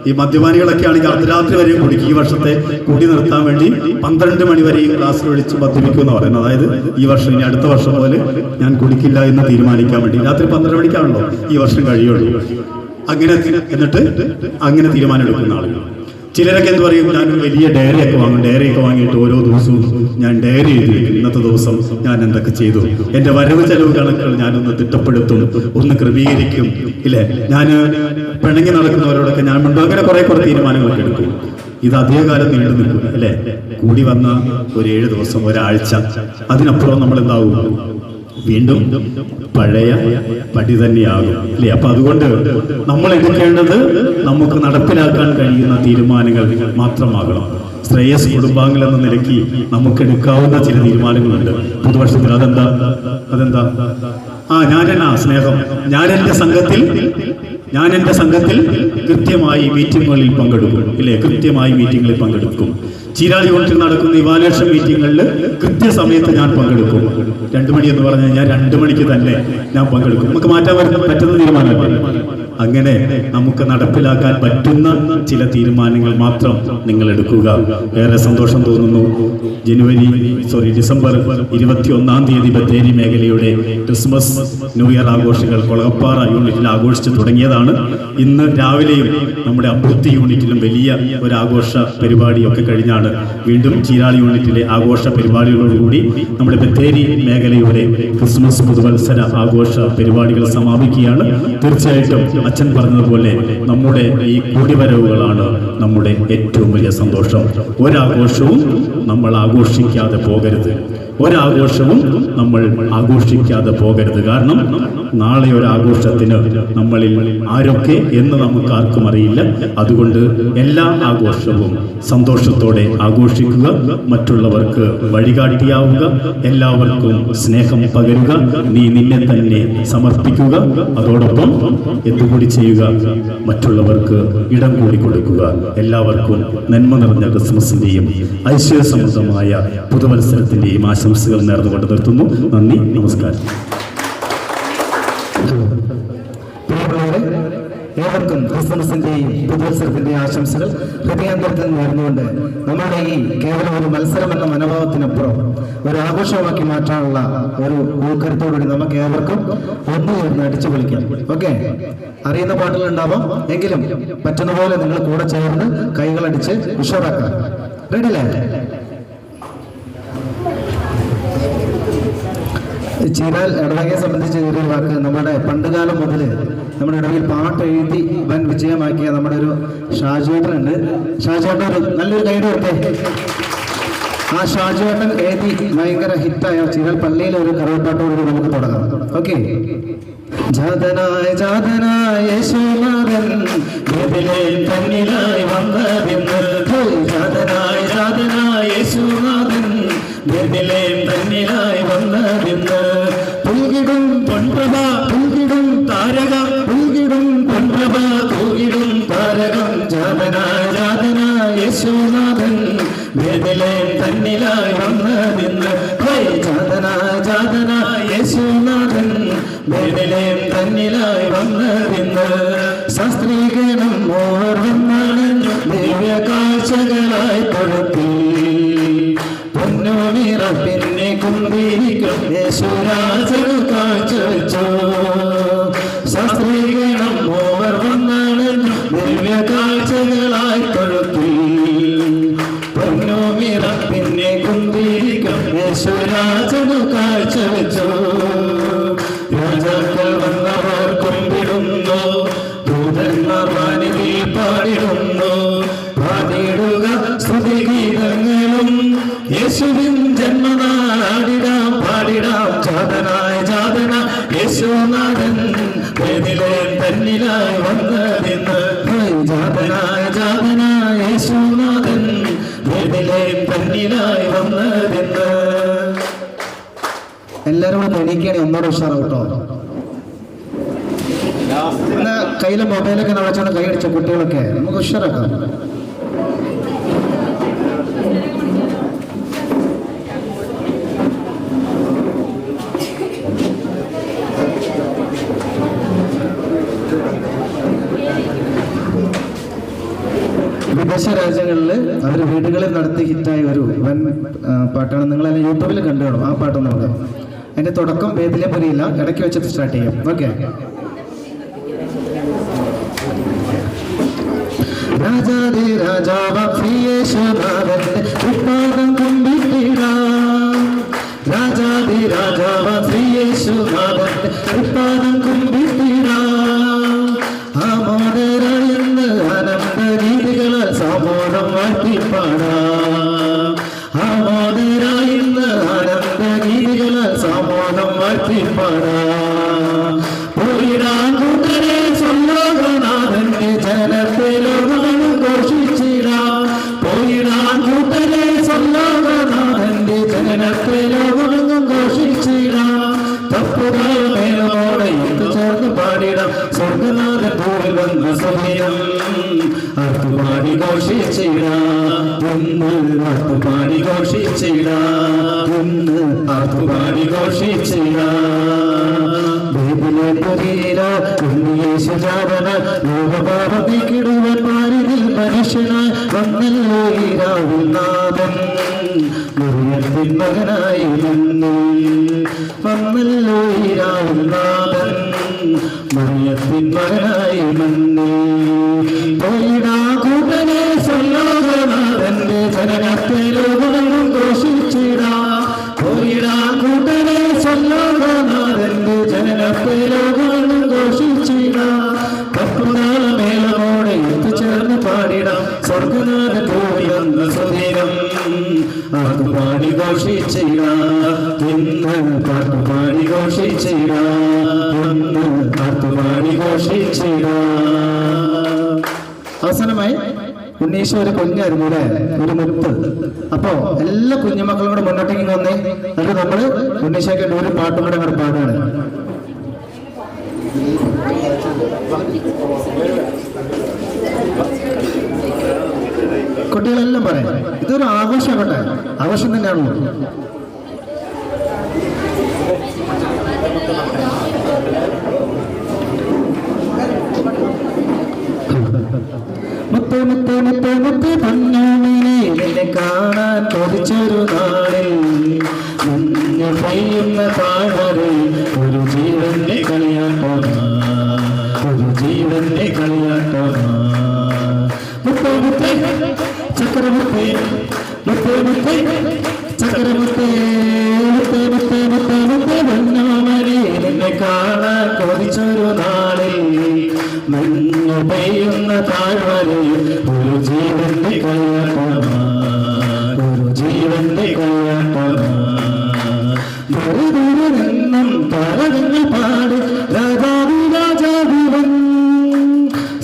ഈ മദ്യപാനികളൊക്കെ ആണെങ്കിൽ അർദ്ധരാത്രി വരെയും കുടിക്കും. ഈ വർഷത്തെ കുടി നിർത്താൻ വേണ്ടി 12 മണി വരെയും ഗ്ലാസ്സിൽ ഒഴിച്ച് മദ്യപിക്കും എന്ന് പറയുന്നത്. അതായത് ഈ വർഷം, ഇനി അടുത്ത വർഷം പോലെ ഞാൻ കുടിക്കില്ല എന്ന് തീരുമാനിക്കാൻ വേണ്ടി. രാത്രി 12 മണിക്കാണല്ലോ ഈ വർഷം കഴിയുള്ളൂ. എന്നിട്ട് അങ്ങനെ തീരുമാനം എടുക്കുന്ന ആളുകൾ. ചിലരൊക്കെ എന്ത് പറയും, ഞാൻ വലിയ ഡയറിയൊക്കെ വാങ്ങും. ഡയറിയൊക്കെ വാങ്ങിയിട്ട് ഓരോ ദിവസവും ഞാൻ ഡയറി എഴുതിയിരിക്കും. ഇന്നത്തെ ദിവസം ഞാൻ എന്തൊക്കെ ചെയ്തു, എൻ്റെ വരവ് ചെലവ് കണക്കുകൾ ഞാനൊന്ന് തിട്ടപ്പെടുത്തും, ഒന്ന് ക്രമീകരിക്കും, ഇല്ലേ? ഞാൻ പിണങ്ങി നടക്കുന്നവരോടൊക്കെ ഞാൻ മുൻപ് അങ്ങനെ കുറെ തീരുമാനങ്ങളൊക്കെ എടുക്കും. ഇത് അധികകാലം നീണ്ടു നിൽക്കും, അല്ലേ? കൂടി വന്ന ഒരു 7 ദിവസം, ഒരാഴ്ച, അതിനപ്പുറം നമ്മൾ എന്താവും? വീണ്ടും പഴയ പടി തന്നെയാകും, അല്ലേ? അപ്പൊ അതുകൊണ്ട് നമ്മൾ എടുക്കേണ്ടത് നമുക്ക് നടപ്പിലാക്കാൻ കഴിയുന്ന തീരുമാനങ്ങൾ മാത്രമാകണം. ശ്രേയസ് കുടുംബാംഗങ്ങൾ എന്ന നിലയ്ക്ക് നമുക്ക് എടുക്കാവുന്ന ചില തീരുമാനങ്ങളുണ്ട് പുതുവർഷത്തിൽ. അതെന്താ? ഞാനെന്നാ സ്നേഹം, ഞാൻ എൻ്റെ സംഘത്തിൽ കൃത്യമായി മീറ്റിങ്ങുകളിൽ പങ്കെടുക്കും, ഇല്ലേ? കൃത്യമായി മീറ്റിങ്ങുകളിൽ പങ്കെടുക്കും. ചീരാളി യൂണിറ്റിൽ നടക്കുന്ന ഇവാലുവേഷൻ മീറ്റിങ്ങുകളിൽ കൃത്യസമയത്ത് ഞാൻ പങ്കെടുക്കും. 2 മണി എന്ന് പറഞ്ഞു കഴിഞ്ഞാൽ 2 മണിക്ക് തന്നെ ഞാൻ പങ്കെടുക്കും. നമുക്ക് മാറ്റാൻ പറ്റുന്ന തീരുമാനമല്ലേ? അങ്ങനെ നമുക്ക് നടപ്പിലാക്കാൻ പറ്റുന്ന ചില തീരുമാനങ്ങൾ മാത്രം നിങ്ങൾ എടുക്കുക. ഏറെ സന്തോഷം തോന്നുന്നു. ഡിസംബർ 21 ബത്തേരി മേഖലയുടെ ക്രിസ്മസ് ന്യൂ ഇയർ ആഘോഷങ്ങൾ കൊളകപ്പാറ യൂണിറ്റിൽ ആഘോഷിച്ച് തുടങ്ങിയതാണ്. ഇന്ന് രാവിലെയും നമ്മുടെ അമ്പുത്തി യൂണിറ്റിലും വലിയ ഒരു ആഘോഷ പരിപാടിയൊക്കെ കഴിഞ്ഞാണ് വീണ്ടും ചീരാളി യൂണിറ്റിലെ ആഘോഷ പരിപാടികളോടുകൂടി നമ്മുടെ ബത്തേരി മേഖലയുടെ ക്രിസ്മസ് പുതുവത്സര ആഘോഷ പരിപാടികൾ സമാപിക്കുകയാണ്. തീർച്ചയായിട്ടും അച്ഛൻ പറഞ്ഞതുപോലെ നമ്മുടെ ഈ കൂടിവരവുകളാണ് നമ്മുടെ ഏറ്റവും വലിയ സന്തോഷം. ഒരാഘോഷവും നമ്മൾ ആഘോഷിക്കാതെ പോകരുത്. കാരണം നാളെ ഒരു ആഘോഷത്തിന് നമ്മളിൽ ആരൊക്കെ എന്ന് നമുക്ക് ആർക്കും അറിയില്ല. അതുകൊണ്ട് എല്ലാ ആഘോഷവും സന്തോഷത്തോടെ ആഘോഷിക്കുക, മറ്റുള്ളവർക്ക് വഴികാട്ടിയാവുക, എല്ലാവർക്കും സ്നേഹം പകരുക, നീ നിന്നെ തന്നെ സമർപ്പിക്കുക. അതോടൊപ്പം എന്തുകൂടി ചെയ്യുക, മറ്റുള്ളവർക്ക് ഇടം കൂടി കൊടുക്കുക. എല്ലാവർക്കും നന്മ നിറഞ്ഞ ക്രിസ്മസിന്റെയും ഐശ്വര്യസമൃദ്ധമായ പുതുവത്സരത്തിന്റെയും ആശംസകൾ നേർന്നുകൊണ്ട് നിർത്തുന്നു. നന്ദി, നമസ്കാരം. ഏവർക്കും ക്രിസ്മസിന്റെയും മത്സരത്തിന്റെ ആശംസകൾ ഹൃദയാന്തരത്തിൽ നേർന്നുകൊണ്ട് നമ്മുടെ ഈ കേവലം ഒരു മത്സരം എന്ന മനോഭാവത്തിനപ്പുറം ഒരു ആഘോഷമാക്കി മാറ്റാനുള്ള ഒരു ഉൾക്കരുത്തോടുകൂടി നമുക്ക് ഏവർക്കും ഒന്നു ചേർന്ന് അടിച്ചു പൊളിക്കാം. ഓക്കെ, അറിയുന്ന പാട്ടുകളുണ്ടാവാം, എങ്കിലും പറ്റുന്ന പോലെ നിങ്ങൾ കൂടെ ചേർന്ന് കൈകളടിച്ച് ഉഷാറാക്കാം. റെഡിയല്ലേ? ചീരാൽ ഇടവകയെ സംബന്ധിച്ച് ഒരു വാക്ക്, നമ്മുടെ പണ്ടുകാലം മുതൽ നമ്മുടെ ഇടവയിൽ പാട്ട് എഴുതി വൻ വിജയമാക്കിയ നമ്മുടെ ഒരു ഷാജുവേട്ടനുണ്ട്. ഷാജുവേട്ടൻ ഒരു നല്ലൊരു ഗൈഡ് കൊടുത്തേ. ആ ഷാജുവേട്ടൻ എഴുതി ഭയങ്കര ഹിറ്റായ ചീരാൽ പള്ളിയിലെ ഒരു കറവപ്പാട്ടോടുകൂടി നമുക്ക് തുടങ്ങാം. ഓക്കെ. ജാതനായ ജാതനായ യേശുനാഥൻ ബേഥലേഹേം തന്നിലായി വന്നതെന്ന്. ജാതനായ ജാതനായ യേശുനാഥൻ ബേഥലേഹേം തന്നിലായി വന്നതെന്ന്. പുൽകിടും പൊൻപ്രഭ പുൽകിടും താരകം, പുൽകിടും പൊൻപ്രഭ തൂകിടും താരകം. ജാതനായ ജാതനായ യേശുനാഥൻ ബേഥലേഹേം തന്നിലായി വന്നതെന്ന്. ജാതനായ ജാതനായ യേശുനാഥൻ ബേഥലേഹേം തന്നിലായി വന്നതെന്ന്. ശാസ്ത്രീകരണം ഓർവന്നാണെന്ന് ദിവ്യ കാഴ്ചകളായി കൊടുത്തി. പൊന്നോമിറ പിന്നെ കുന്തിരിക്കും യേശുരാജന് കാഴ്ച വെച്ചു. ശാസ്ത്രീകരണം ഓർവന്നാണെന്ന് ദിവ്യ കാഴ്ചകളായി കൊടുത്തി. പൊന്നോമിറ പിന്നെ കുന്തിരിക്കും യേശുരാജന് കാഴ്ച വെച്ചു. രാജാക്കൾ വന്നവർ കൊണ്ടിടുന്നു, ദൂതന്മാർ വാനിൽ പാടിടുന്നു. പാടിടുക സ്തുതിഗീതങ്ങളും യേശുവിൻ ജന്മനാടിടാം പാടിടാം. ജാതനായ ജാതന യേശുനാഥൻ ബേഥലേഹേം തന്നിലായി വന്നതെന്ന്. ജാതനായ ജാതനായ യേശുനാഥൻ ബേഥലേഹം തന്നിലായി വന്നതെന്ന്. എല്ലാവരും കൂടെ എണീക്കുകയാണെങ്കിൽ ഒന്നോടെ ഉഷാറാവും കേട്ടോ. ഇന്ന് കയ്യിലെ മൊബൈലൊക്കെ നടച്ചാണ് കൈ അടിച്ച കുട്ടികളൊക്കെ നമുക്ക് ഉഷാറാക്കാം. വിദേശ രാജ്യങ്ങളിൽ അവർ വീടുകളിൽ നടത്തി ഹിറ്റായ ഒരു വൻ പാട്ടാണ്. നിങ്ങളെല്ലാം യൂട്യൂബിൽ കണ്ടു കാണും. ആ പാട്ടൊന്നും നോക്കാം. അതിന്റെ തുടക്കം ബേഥലേഹേം പുരിയില്ല, ഇടയ്ക്ക് വെച്ചിട്ട് സ്റ്റാർട്ട് ചെയ്യാം. ഓക്കെ. രാജാതി രാജാവ ശ്രീയേശുനാഥന്റെ തൃപ്പാദം കുമ്പിട്ടിടാം. രാജാതി രാജാവ ശ്രീയേശുനാഥന്റെ തൃപ്പാദം കുമ്പിട്ടിടാം. ആമോദരായെന്ന് ആനന്ദ ഗീതികളാൽ സാമോദം വാഴ്ത്തിപ്പാടാം. ആമോദരായെന്ന് ആനന്ദ ഗീതികളാൽ സാമോദം വാഴ്ത്തിപ്പാടാം. പോയിടാൻ കൂട്ടരെ സ്വലോകനാഥന്റെ ജനത്തെ ലോകങ്ങൾ ഘോഷിച്ചിടാം. പോയിടാൻ കൂട്ടരെ സ്വലോകനാഥന്റെ ജനത്തെ ലോകങ്ങൾ ഘോഷിച്ചിടാം. തപ്പുകൾ മേലോടെ ചേർന്ന് പാടിടാം. സ്വർഗനാഥൻ ഭൂമിൽ വന്ന സമയം ആർത്തുപാടി ഘോഷിച്ചിടാം. ഇന്ന് ആർത്തുപാടി ഘോഷിച്ചിടാം. ഇന്ന് ആർത്തുപാടി ഘോഷിച്ചിടാം. ബേഥലേഹേം പുരിയിലോ യേശുജാതന ലോകപാപത്തിക്കിടുവൻ പാരിതിൽ മനുഷ്യനായി വന്നല്ലോ ഈ രാവിൽ നാഥൻ. മറിയത്തിൻ മകനായി വന്നല്ലോ ഈ രാവിൽ നാഥൻ. മറിയത്തിൻ മകനായി പോയിടാ കൂട്ടനെ സ്വലോകനാഥന്റെ ജനനത്തെ ലോകങ്ങളും ഘോഷിച്ചിടാം. പോയിടാ കൂട്ടനെ സ്വലോകനാഥന്റെ ജനനത്തെ ലോകങ്ങളും ഘോഷിച്ചിടാം. കപ്പുനാള മേളമോടെ എത്തിച്ചേർന്ന് പാടിടാം. സ്വർഗനാഥ ഭൂമി വന്ന സുദിനം ആർത്തുപാടി ഘോഷിച്ചിടാം. ഇന്ന് പാട്ടുപാടി ഘോഷിച്ചിടാം. ഇന്ന് ആർത്തുപാടി ഘോഷിച്ചിടാം. അവസാനമായി ഉണ്ണീശോ ഒരു കുഞ്ഞായിരുന്നു അല്ലേ, ഒരു മുത്ത്. അപ്പോ എല്ലാ കുഞ്ഞുമക്കളും കൂടെ മുന്നോട്ടേക്ക് വന്നേ. എന്നിട്ട് നമ്മള് ഉണ്ണീശോയ്ക്ക് ഒരു പാട്ടും കൂടെ അങ്ങോട്ട് പാടുകയാണ്. കുട്ടികളെല്ലാം പറയാം, ഇതൊരു ആഘോഷമാകട്ടെ. ആഘോഷം തന്നെയാണല്ലോ. മുത്തേ മുത്തേ മുത്തേ മുത്തേ പൊന്നോമനെ നിന്നെ കാണാൻ കൊതിച്ചൊരു നാളിൽ മഞ്ഞ് പെയ്യുന്ന താഴ്വരയിൽ ഒരു ജീവന്റെ കളിയാട്ടമാ ഒരു ജീവന്റെ കളിയാട്ടമാ മുത്തേ മുത്തേ ചക്രമുത്തേ മുത്തേ മുത്തേ ചക്രമുത്തേ മുത്തേ മുത്തേ മുത്തേ മുത്തേ പൊന്നോമനെ നിന്നെ കാണാൻ കൊതിച്ചൊരു നാളിൽ മഞ്ഞ് പെയ്യുന്ന താഴ്വരയിൽ ഒരു ജീവന്റെ കളിയാട്ടമാ ഒരു ജീവന്റെ കളിയാട്ടമാ ദൂരെ ദൂരെ നിന്നും താരകങ്ങൾ പാടി രാജാവി രാജാവിവൻ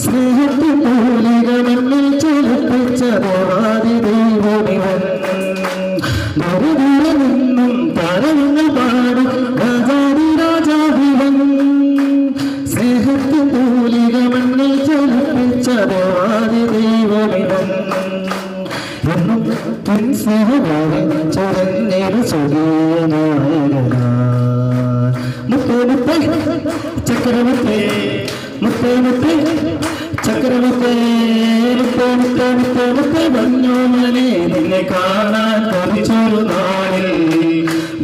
സ്നേഹത്തിൽ മൂലികമെന്നിൽ ചൊലിപ്പിച്ച ദേവാദി ദൈവമിവൻ ദൂരെ ദൂരെ നിന്നും താരകങ്ങൾ പാടി രാജാവി രാജാവിവൻ സ്നേഹത്തിൽ മൂലികമെന്നിൽ ചൊലിപ്പിച്ച ദേവാദി ദൈവമിവൻ എന്നും പിൻ സ്നേഹമായി ചൊരഞ്ഞൊരു സ്വകീയനായകനാ മുത്തേ മുത്തേ ചക്രമുത്തേ മുത്തേ മുത്തേ ചക്രമുത്തേ മുത്തേ മുത്തേ മുത്തേ മുത്തേ പൊന്നോമനെ നിന്നെ കാണാൻ കൊതിച്ചൊരു നാളിൽ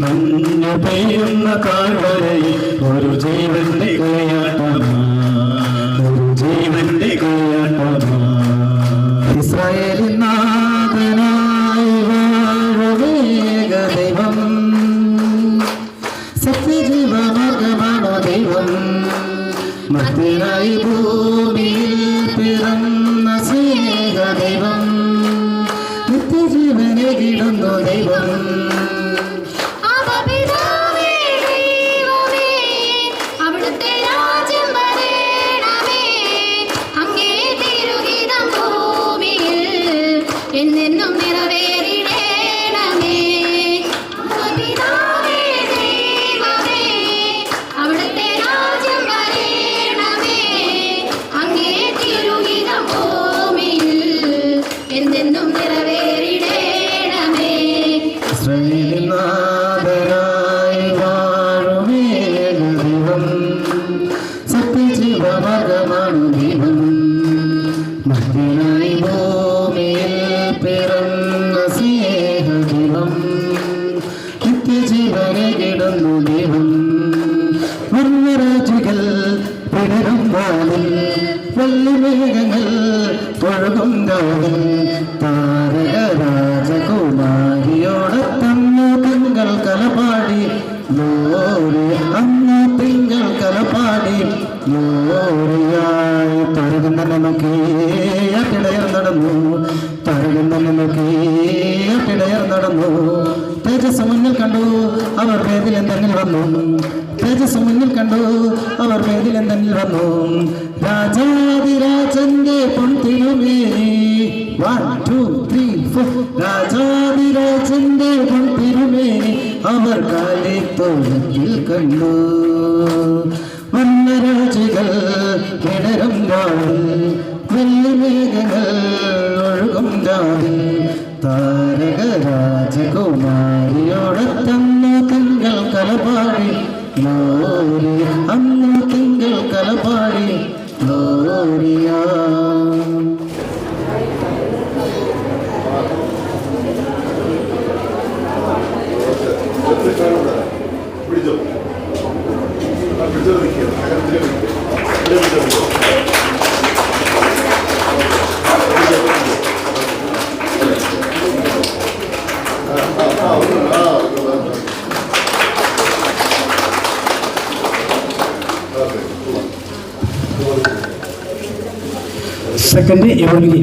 മഞ്ഞ് പെയ്യുന്ന താഴ്വരയിൽ ഒരു ജീവന്റെ കളിയാട്ടമാ ഒരു ജീവന്റെ കളിയാട്ടമാ ഇസ്രായേലിൻ നാഥനായി വാഴുവേഗ ദൈവം സത്യജീവമാർഗമാണോ ദൈവം മർത്യനായി ഭൂമിയിൽ പിറന്ന സ്നേഹ ദൈവം നിത്യജീവനെ കിടുന്നു ദൈവം അപപിതാവേ ദൈവമേ അവിടുത്തെ രാജ്യം വരേണമേ അങ്ങേ തിരുഹിതം ഭൂമിയിൽ എന്നെന്നും നിറവേറിടേണമേ അപപിതാവേ ദൈവമേ അവിടുത്തെ രാജ്യം വരേണമേ അങ്ങേ തിരുഹിതം ഭൂമിയിൽ എന്നെന്നും നിറവേറിടേണമേ ഇസ്രായേലിൻ നാഥനായി വാഴുവേഗ ദൈവം സത്യജീവമാർഗമാണു ദൈവം മർത്യനായി ഭൂമിയിൽ പിറന്ന സ്നേഹ ദൈവം നിത്യജീവനെ കിടന്നു ദൈവം വർണ്ണരാജികൾ പിടരും വാലിൽ വെള്ളിമേഘങ്ങൾ ഒഴുകും ഗാവിൽ താരക രാജകുമാരിയോടത്തന്നു തിങ്കൾ കലപാടി ലോറി അന്ന് തിങ്കൾ കലപാടി ലോറിയായി തരുകുന്ന നോക്കി പിടയർ നടന്നു തരുകുന്ന നോക്കി പിടയർ നടന്നു തേജസ് മുന്നിൽ കണ്ടു അവർ വേദിൽ എന്തെങ്കിൽ വന്നു തേജസ് മുന്നിൽ കണ്ടു അവർ വേദിൽ എന്തെങ്കിൽ വന്നു രാജാതിരാജന്റെ പൊൻതിരുമേനി 1 2 3 4 രാജാതിരാജന്റെ പൊൻതിരുമേനി അവർ കാലിത്തോളത്തിൽ കണ്ടു വന്നരാജികൾ കിടരും രാവിൽ വെള്ളിമേഘങ്ങൾ ഒഴുകും രാവിൽ താരക രാജകുമാരിയോടത്തന്നു തിങ്കൾ കലപാടി ലോറി അന്ന് തിങ്കൾ കലപാടി ലോറിയാ സെക്കൻഡ് എവൻലി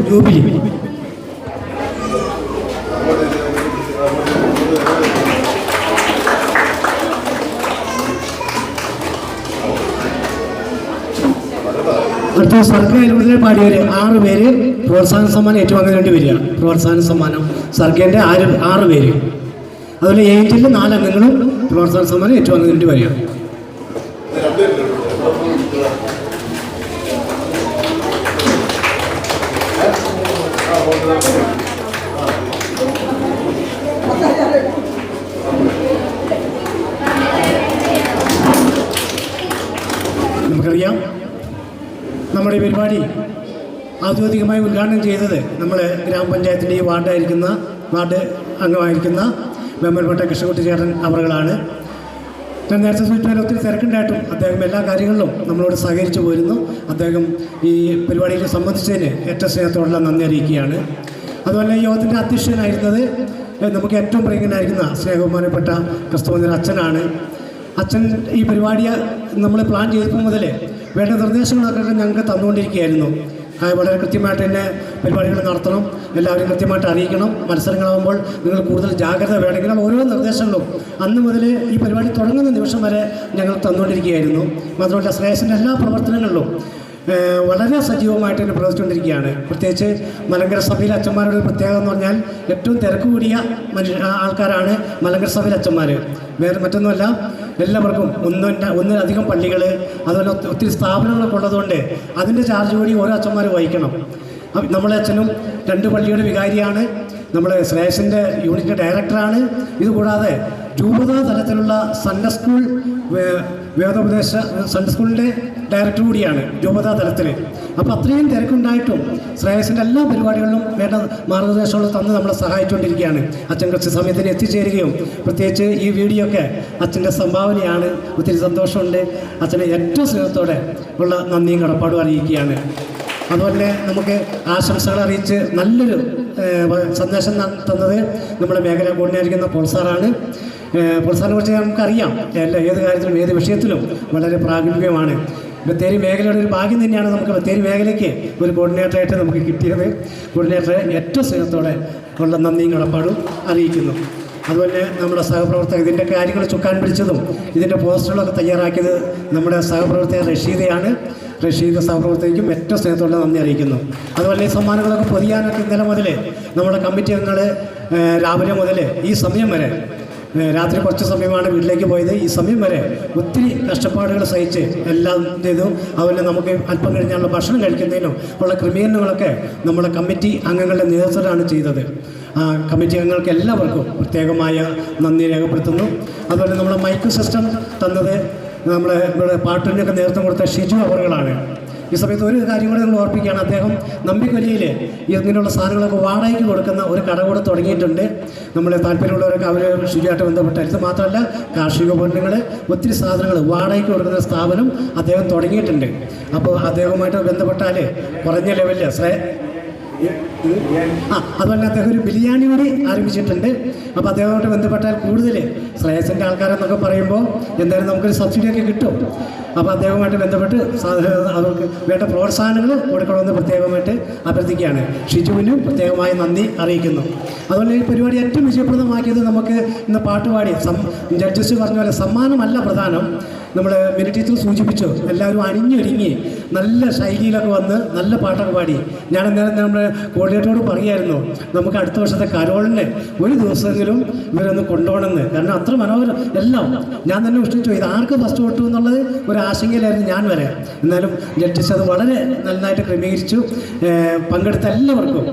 ജൂബിലി അടുത്ത സർക്കാർ ഇവിടെ പാടിയവർ 6 പേര് പ്രോത്സാഹന സമ്മാനം ഏറ്റുവാങ്ങാൻ വേണ്ടി വരിക. പ്രോത്സാഹന സമ്മാനം സർക്കാരിൻ്റെ 6 പേര്, അതുപോലെ ഏറ്റിൽ 4 അംഗങ്ങളും പ്രോത്സാഹന സമ്മാനം ഏറ്റുവാങ്ങാൻ വേണ്ടി വരിക. നമുക്കറിയാം നമ്മുടെ ഈ പരിപാടി ഔദ്യോഗികമായി ഉദ്ഘാടനം ചെയ്തത് നമ്മൾ ഗ്രാമപഞ്ചായത്തിൻ്റെ ഈ വാർഡ് അംഗമായിരിക്കുന്ന ബഹുമാനപ്പെട്ട കൃഷ്ണൻകുട്ടി ചേട്ടൻ അവറുകളാണ്. ഞാൻ നേരത്തെ സൂചിപ്പിച്ചാൽ ഒത്തിരി തിരക്കുണ്ടായിട്ടും അദ്ദേഹം എല്ലാ കാര്യങ്ങളിലും നമ്മളോട് സഹകരിച്ചു പോരുന്നു. അദ്ദേഹം ഈ പരിപാടിയിൽ സംബന്ധിച്ചതിന് ഏറ്റവും സ്നേഹത്തോടുള്ള നന്ദി അറിയിക്കുകയാണ്. അതുപോലെ ഈ യോഗത്തിൻ്റെ അധ്യക്ഷനായിരുന്നത് നമുക്ക് ഏറ്റവും പ്രിയങ്കനായിരിക്കുന്ന സ്നേഹബഹുമാനപ്പെട്ട ക്രിസ്തുമന്ദിര അച്ഛനാണ്. അച്ഛൻ ഈ പരിപാടി നമ്മൾ പ്ലാൻ ചെയ്തപ്പോൾ മുതൽ വേണ്ട നിർദ്ദേശങ്ങളൊക്കെ ഞങ്ങൾക്ക് തന്നുകൊണ്ടിരിക്കുകയായിരുന്നു. വളരെ കൃത്യമായിട്ട് തന്നെ പരിപാടികൾ നടത്തണം, എല്ലാവരും കൃത്യമായിട്ട് അറിയിക്കണം, മത്സരങ്ങളാകുമ്പോൾ നിങ്ങൾ കൂടുതൽ ജാഗ്രത വേണമെങ്കിൽ ഓരോ നിർദ്ദേശങ്ങളും അന്ന് മുതൽ ഈ പരിപാടി തുടങ്ങുന്ന നിമിഷം വരെ ഞങ്ങൾ തന്നുകൊണ്ടിരിക്കുകയായിരുന്നു. മാത്രമല്ല ശ്രേയസിൻ്റെ എല്ലാ പ്രവർത്തനങ്ങളിലും വളരെ സജീവമായിട്ട് തന്നെ പ്രവർത്തിച്ചുകൊണ്ടിരിക്കുകയാണ്. പ്രത്യേകിച്ച് മലങ്കര സഭയിലെ അച്ഛന്മാരുടെ ഒരു പ്രത്യേകത എന്ന് പറഞ്ഞാൽ ഏറ്റവും തിരക്ക് കൂടിയ ആൾക്കാരാണ് മലങ്കര സഭയിലെ അച്ഛന്മാർ. വേറെ മറ്റൊന്നുമല്ല, എല്ലാവർക്കും ഒന്നിലധികം പള്ളികൾ അതുപോലെ ഒത്തിരി സ്ഥാപനങ്ങളൊക്കെ ഉള്ളതുകൊണ്ട് അതിൻ്റെ ചാർജ് കൂടി ഓരോ അച്ഛന്മാർ വഹിക്കണം. നമ്മളെ അച്ഛനും 2 പള്ളിയുടെ വികാരിയാണ്, നമ്മൾ ശ്രേയസിൻ്റെ യൂണിറ്റിൻ്റെ ഡയറക്ടറാണ്. ഇതുകൂടാതെ രൂപതാ തലത്തിലുള്ള സൺഡേ സ്കൂൾ വേദോപദേശ സൺഡേ സ്കൂളിൻ്റെ ഡയറക്ടർ കൂടിയാണ് രൂപതാ തലത്തിൽ. അപ്പോൾ അത്രയും തിരക്കുണ്ടായിട്ടും ശ്രേയസിൻ്റെ എല്ലാ പരിപാടികളിലും വേണ്ട മാർഗനിർദ്ദേശങ്ങൾ തന്ന് നമ്മളെ സഹായിച്ചുകൊണ്ടിരിക്കുകയാണ്. അച്ഛൻ കുറച്ച് സമയത്തിന് എത്തിച്ചേരുകയും പ്രത്യേകിച്ച് ഈ വീഡിയോ ഒക്കെ അച്ഛൻ്റെ സംഭാവനയാണ്. ഒത്തിരി സന്തോഷമുണ്ട്. അച്ഛനെ ഏറ്റവും സ്നേഹത്തോടെ ഉള്ള നന്ദിയും കടപ്പാടും അറിയിക്കുകയാണ്. അതുപോലെ നമുക്ക് ആശംസകൾ അറിയിച്ച് നല്ലൊരു സന്ദേശം തന്നത് നമ്മുടെ മേഖല കോർഡിനേറ്റർ പോൾ സാറാണ്. പോൾ സാറിനെ കുറിച്ച് നമുക്കറിയാം, ഏത് കാര്യത്തിലും ഏത് വിഷയത്തിലും വളരെ പ്രാഗൽഭ്യമാണ്. ബത്തേരി മേഖലയുടെ ഒരു ഭാഗ്യം തന്നെയാണ് നമുക്ക് ബത്തേരി മേഖലയ്ക്ക് ഒരു കോർഡിനേറ്ററായിട്ട് നമുക്ക് കിട്ടിയത്. കോർഡിനേറ്ററെ ഏറ്റവും സ്നേഹത്തോടെ ഉള്ള നന്ദിയും കടപ്പാടും അറിയിക്കുന്നു. അതുപോലെ നമ്മുടെ സഹപ്രവർത്തകർ ഇതിൻ്റെ കാര്യങ്ങൾ ചുക്കാൻ പിടിച്ചതും ഇതിൻ്റെ പോസ്റ്ററുകളൊക്കെ തയ്യാറാക്കിയത് നമ്മുടെ സഹപ്രവർത്തകർ റഷീദ് സഹപ്രവർത്തകർക്കും ഏറ്റവും സ്നേഹത്തോടെ നന്ദി അറിയിക്കുന്നു. അതുപോലെ ഈ സമ്മാനങ്ങളൊക്കെ പൊതിയാനൊക്കെ ഇന്നലെ മുതൽ നമ്മുടെ കമ്മിറ്റി അംഗങ്ങൾ രാവിലെ മുതൽ ഈ സമയം വരെ, രാത്രി കുറച്ച് സമയമാണ് വീട്ടിലേക്ക് പോയത്, ഈ സമയം വരെ ഒത്തിരി കഷ്ടപ്പാടുകൾ സഹിച്ച് എല്ലാം ചെയ്തു. അതുപോലെ നമുക്ക് അല്പം കഴിഞ്ഞാലുള്ള ഭക്ഷണം കഴിക്കുന്നതിനും ഉള്ള ക്രമീകരണങ്ങളൊക്കെ നമ്മുടെ കമ്മിറ്റി അംഗങ്ങളുടെ നേതൃത്വത്തിലാണ് ചെയ്തത്. കമ്മിറ്റി അംഗങ്ങൾക്ക് എല്ലാവർക്കും പ്രത്യേകമായ നന്ദി രേഖപ്പെടുത്തുന്നു. അതുപോലെ നമ്മുടെ മൈക്ക് സിസ്റ്റം തന്നത് ഇവിടെ പാട്ടിനൊക്കെ നേതൃത്വം കൊടുത്ത ഷിജു അവറുകളാണ്. ഈ സമയത്ത് ഒരു കാര്യം കൂടെ നമ്മൾ ഓർപ്പിക്കുകയാണ്, അദ്ദേഹം നമ്പിക്കൊല്ലിയിൽ ഇങ്ങനെയുള്ള സാധനങ്ങളൊക്കെ വാടകയ്ക്ക് കൊടുക്കുന്ന ഒരു കട കൂടെ തുടങ്ങിയിട്ടുണ്ട്. നമ്മളെ താല്പര്യമുള്ളവരൊക്കെ അവർ ഷിജുവായിട്ട് ബന്ധപ്പെട്ടാൽ, ഇത് മാത്രമല്ല കാർഷിക ഉപകരണങ്ങൾ ഒത്തിരി സാധനങ്ങൾ വാടകയ്ക്ക് കൊടുക്കുന്ന സ്ഥാപനം അദ്ദേഹം തുടങ്ങിയിട്ടുണ്ട്. അപ്പോൾ അദ്ദേഹവുമായിട്ട് ബന്ധപ്പെട്ടാൽ കുറഞ്ഞ ലെവലിൽ അതുപോലെ അദ്ദേഹം ഒരു ബിരിയാണി കൂടി ആരംഭിച്ചിട്ടുണ്ട്. അപ്പോൾ അദ്ദേഹമായിട്ട് ബന്ധപ്പെട്ടാൽ കൂടുതൽ ശ്രേയസിൻ്റെ ആൾക്കാരെന്നൊക്കെ പറയുമ്പോൾ എന്തായാലും നമുക്കൊരു സബ്സിഡിയൊക്കെ കിട്ടും. അപ്പോൾ അദ്ദേഹവുമായിട്ട് ബന്ധപ്പെട്ട് അവർക്ക് വേണ്ട പ്രോത്സാഹനങ്ങൾ കൊടുക്കണമെന്ന് പ്രത്യേകമായിട്ട് അഭ്യർത്ഥിക്കുകയാണ്. ഷിജുവിനും പ്രത്യേകമായി നന്ദി അറിയിക്കുന്നു. അതുപോലെ ഈ പരിപാടി ഏറ്റവും വിജയപ്രദമാക്കിയത് നമുക്ക് ഇന്ന് പാട്ടുപാടി ജഡ്ജസ് പറഞ്ഞ പോലെ സമ്മാനമല്ല പ്രധാനം. നമ്മൾ മിനി ടീച്ചർ സൂചിപ്പിച്ചു, എല്ലാവരും അണിഞ്ഞൊരുങ്ങി നല്ല ശൈലിയിലൊക്കെ വന്ന് നല്ല പാട്ടൊക്കെ പാടി. ഞാൻ അന്നേരം നമ്മുടെ കോർഡിനേറ്ററോട് പറയുമായിരുന്നു, നമുക്ക് അടുത്ത വർഷത്തെ കരോളിന് ഒരു ദിവസമെങ്കിലും ഇവരൊന്ന് കൊണ്ടുപോകണമെന്ന്. കാരണം അത്ര മനോഹരം എല്ലാം ഞാൻ തന്നെ ഇഷ്ടപ്പെട്ടു. ഇത് ആർക്ക് ഫസ്റ്റ് കിട്ടും എന്നുള്ളത് ഒരു ആശങ്കയിലായിരുന്നു ഞാൻ വരെ. എന്നാലും ജഡ്ജസ് അത് വളരെ നന്നായിട്ട് ക്രമീകരിച്ചു. പങ്കെടുത്ത എല്ലാവർക്കും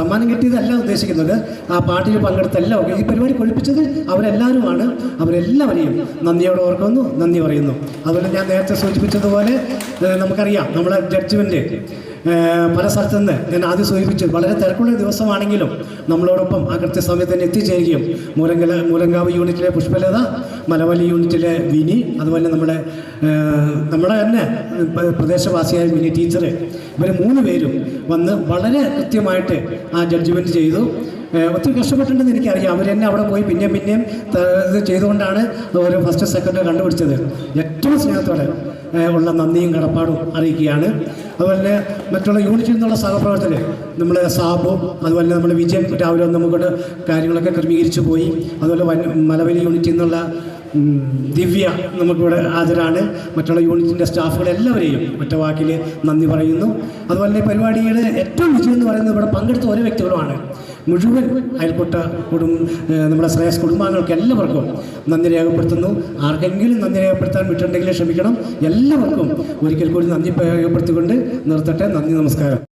സമ്മാനം കിട്ടിയതല്ല ഉദ്ദേശിക്കുന്നത്, ആ പാട്ടിൽ പങ്കെടുത്ത എല്ലാവർക്കും ഈ പരിപാടി കൊഴിപ്പിച്ചത് അവരെല്ലാവരുമാണ്. അവരെല്ലാവരെയും നന്ദിയോടെ ഓർക്കുന്നു, നന്ദി പറയുന്നു. അതുപോലെ ഞാൻ നേരത്തെ സൂചിപ്പിച്ചതുപോലെ നമുക്കറിയാം നമ്മളെ ജഡ്ജ്മെൻറ്റ് പല സ്ഥലത്തു നിന്ന് ഞാൻ ആദ്യം സൂചിപ്പിച്ചു വളരെ തിരക്കുള്ള ദിവസമാണെങ്കിലും നമ്മളോടൊപ്പം ആ കൃത്യസമയത്ത് തന്നെ എത്തിച്ചേരുകയും മൂലങ്കാവ് യൂണിറ്റിലെ പുഷ്പലത, മലവല്ലി യൂണിറ്റിലെ വിനി, അതുപോലെ നമ്മുടെ തന്നെ പ്രദേശവാസിയായ മിനി ടീച്ചർ, ഇവർ 3 പേരും വന്ന് വളരെ കൃത്യമായിട്ട് ആ ജഡ്ജ്മെൻറ്റ് ചെയ്തു. ഒത്തിരി കഷ്ടപ്പെട്ടിട്ടുണ്ടെന്ന് എനിക്കറിയാം. അവർ തന്നെ അവിടെ പോയി പിന്നെയും ഇത് ചെയ്തുകൊണ്ടാണ് ഒരു ഫസ്റ്റ് സെക്കൻഡ് കണ്ടുപിടിച്ചത്. ഏറ്റവും സ്നേഹത്തോടെ ഉള്ള നന്ദിയും കടപ്പാടും അറിയിക്കുകയാണ്. അതുപോലെ മറ്റുള്ള യൂണിറ്റിൽ നിന്നുള്ള സഹപ്രവർത്തകർ നമ്മുടെ സാബു, അതുപോലെ നമ്മുടെ വിജയൻ രാവിലെ നമുക്കൊണ്ട് കാര്യങ്ങളൊക്കെ ക്രമീകരിച്ചു പോയി. അതുപോലെ മലവലി യൂണിറ്റിൽ നിന്നുള്ള ദിവ്യ നമുക്കിവിടെ ഹാജരാണ്. മറ്റുള്ള യൂണിറ്റിൻ്റെ സ്റ്റാഫുകളെല്ലാവരെയും ഒറ്റ വാക്കിൽ നന്ദി പറയുന്നു. അതുപോലെ പരിപാടിയുടെ ഏറ്റവും വിജയം എന്ന് പറയുന്നത് ഇവിടെ പങ്കെടുത്ത ഓരോ വ്യക്തികളുമാണ്. മുഴുവൻ അയൽപ്പെട്ട നമ്മുടെ ശ്രേയസ് കുടുംബാംഗങ്ങൾക്ക് എല്ലാവർക്കും നന്ദി രേഖപ്പെടുത്തുന്നു. ആർക്കെങ്കിലും നന്ദി രേഖപ്പെടുത്താൻ വിട്ടിട്ടുണ്ടെങ്കിൽ ക്ഷമിക്കണം. എല്ലാവർക്കും ഒരിക്കൽ കൂടി നന്ദി രേഖപ്പെടുത്തിക്കൊണ്ട് നിർത്തട്ടെ. നന്ദി, നമസ്കാരം.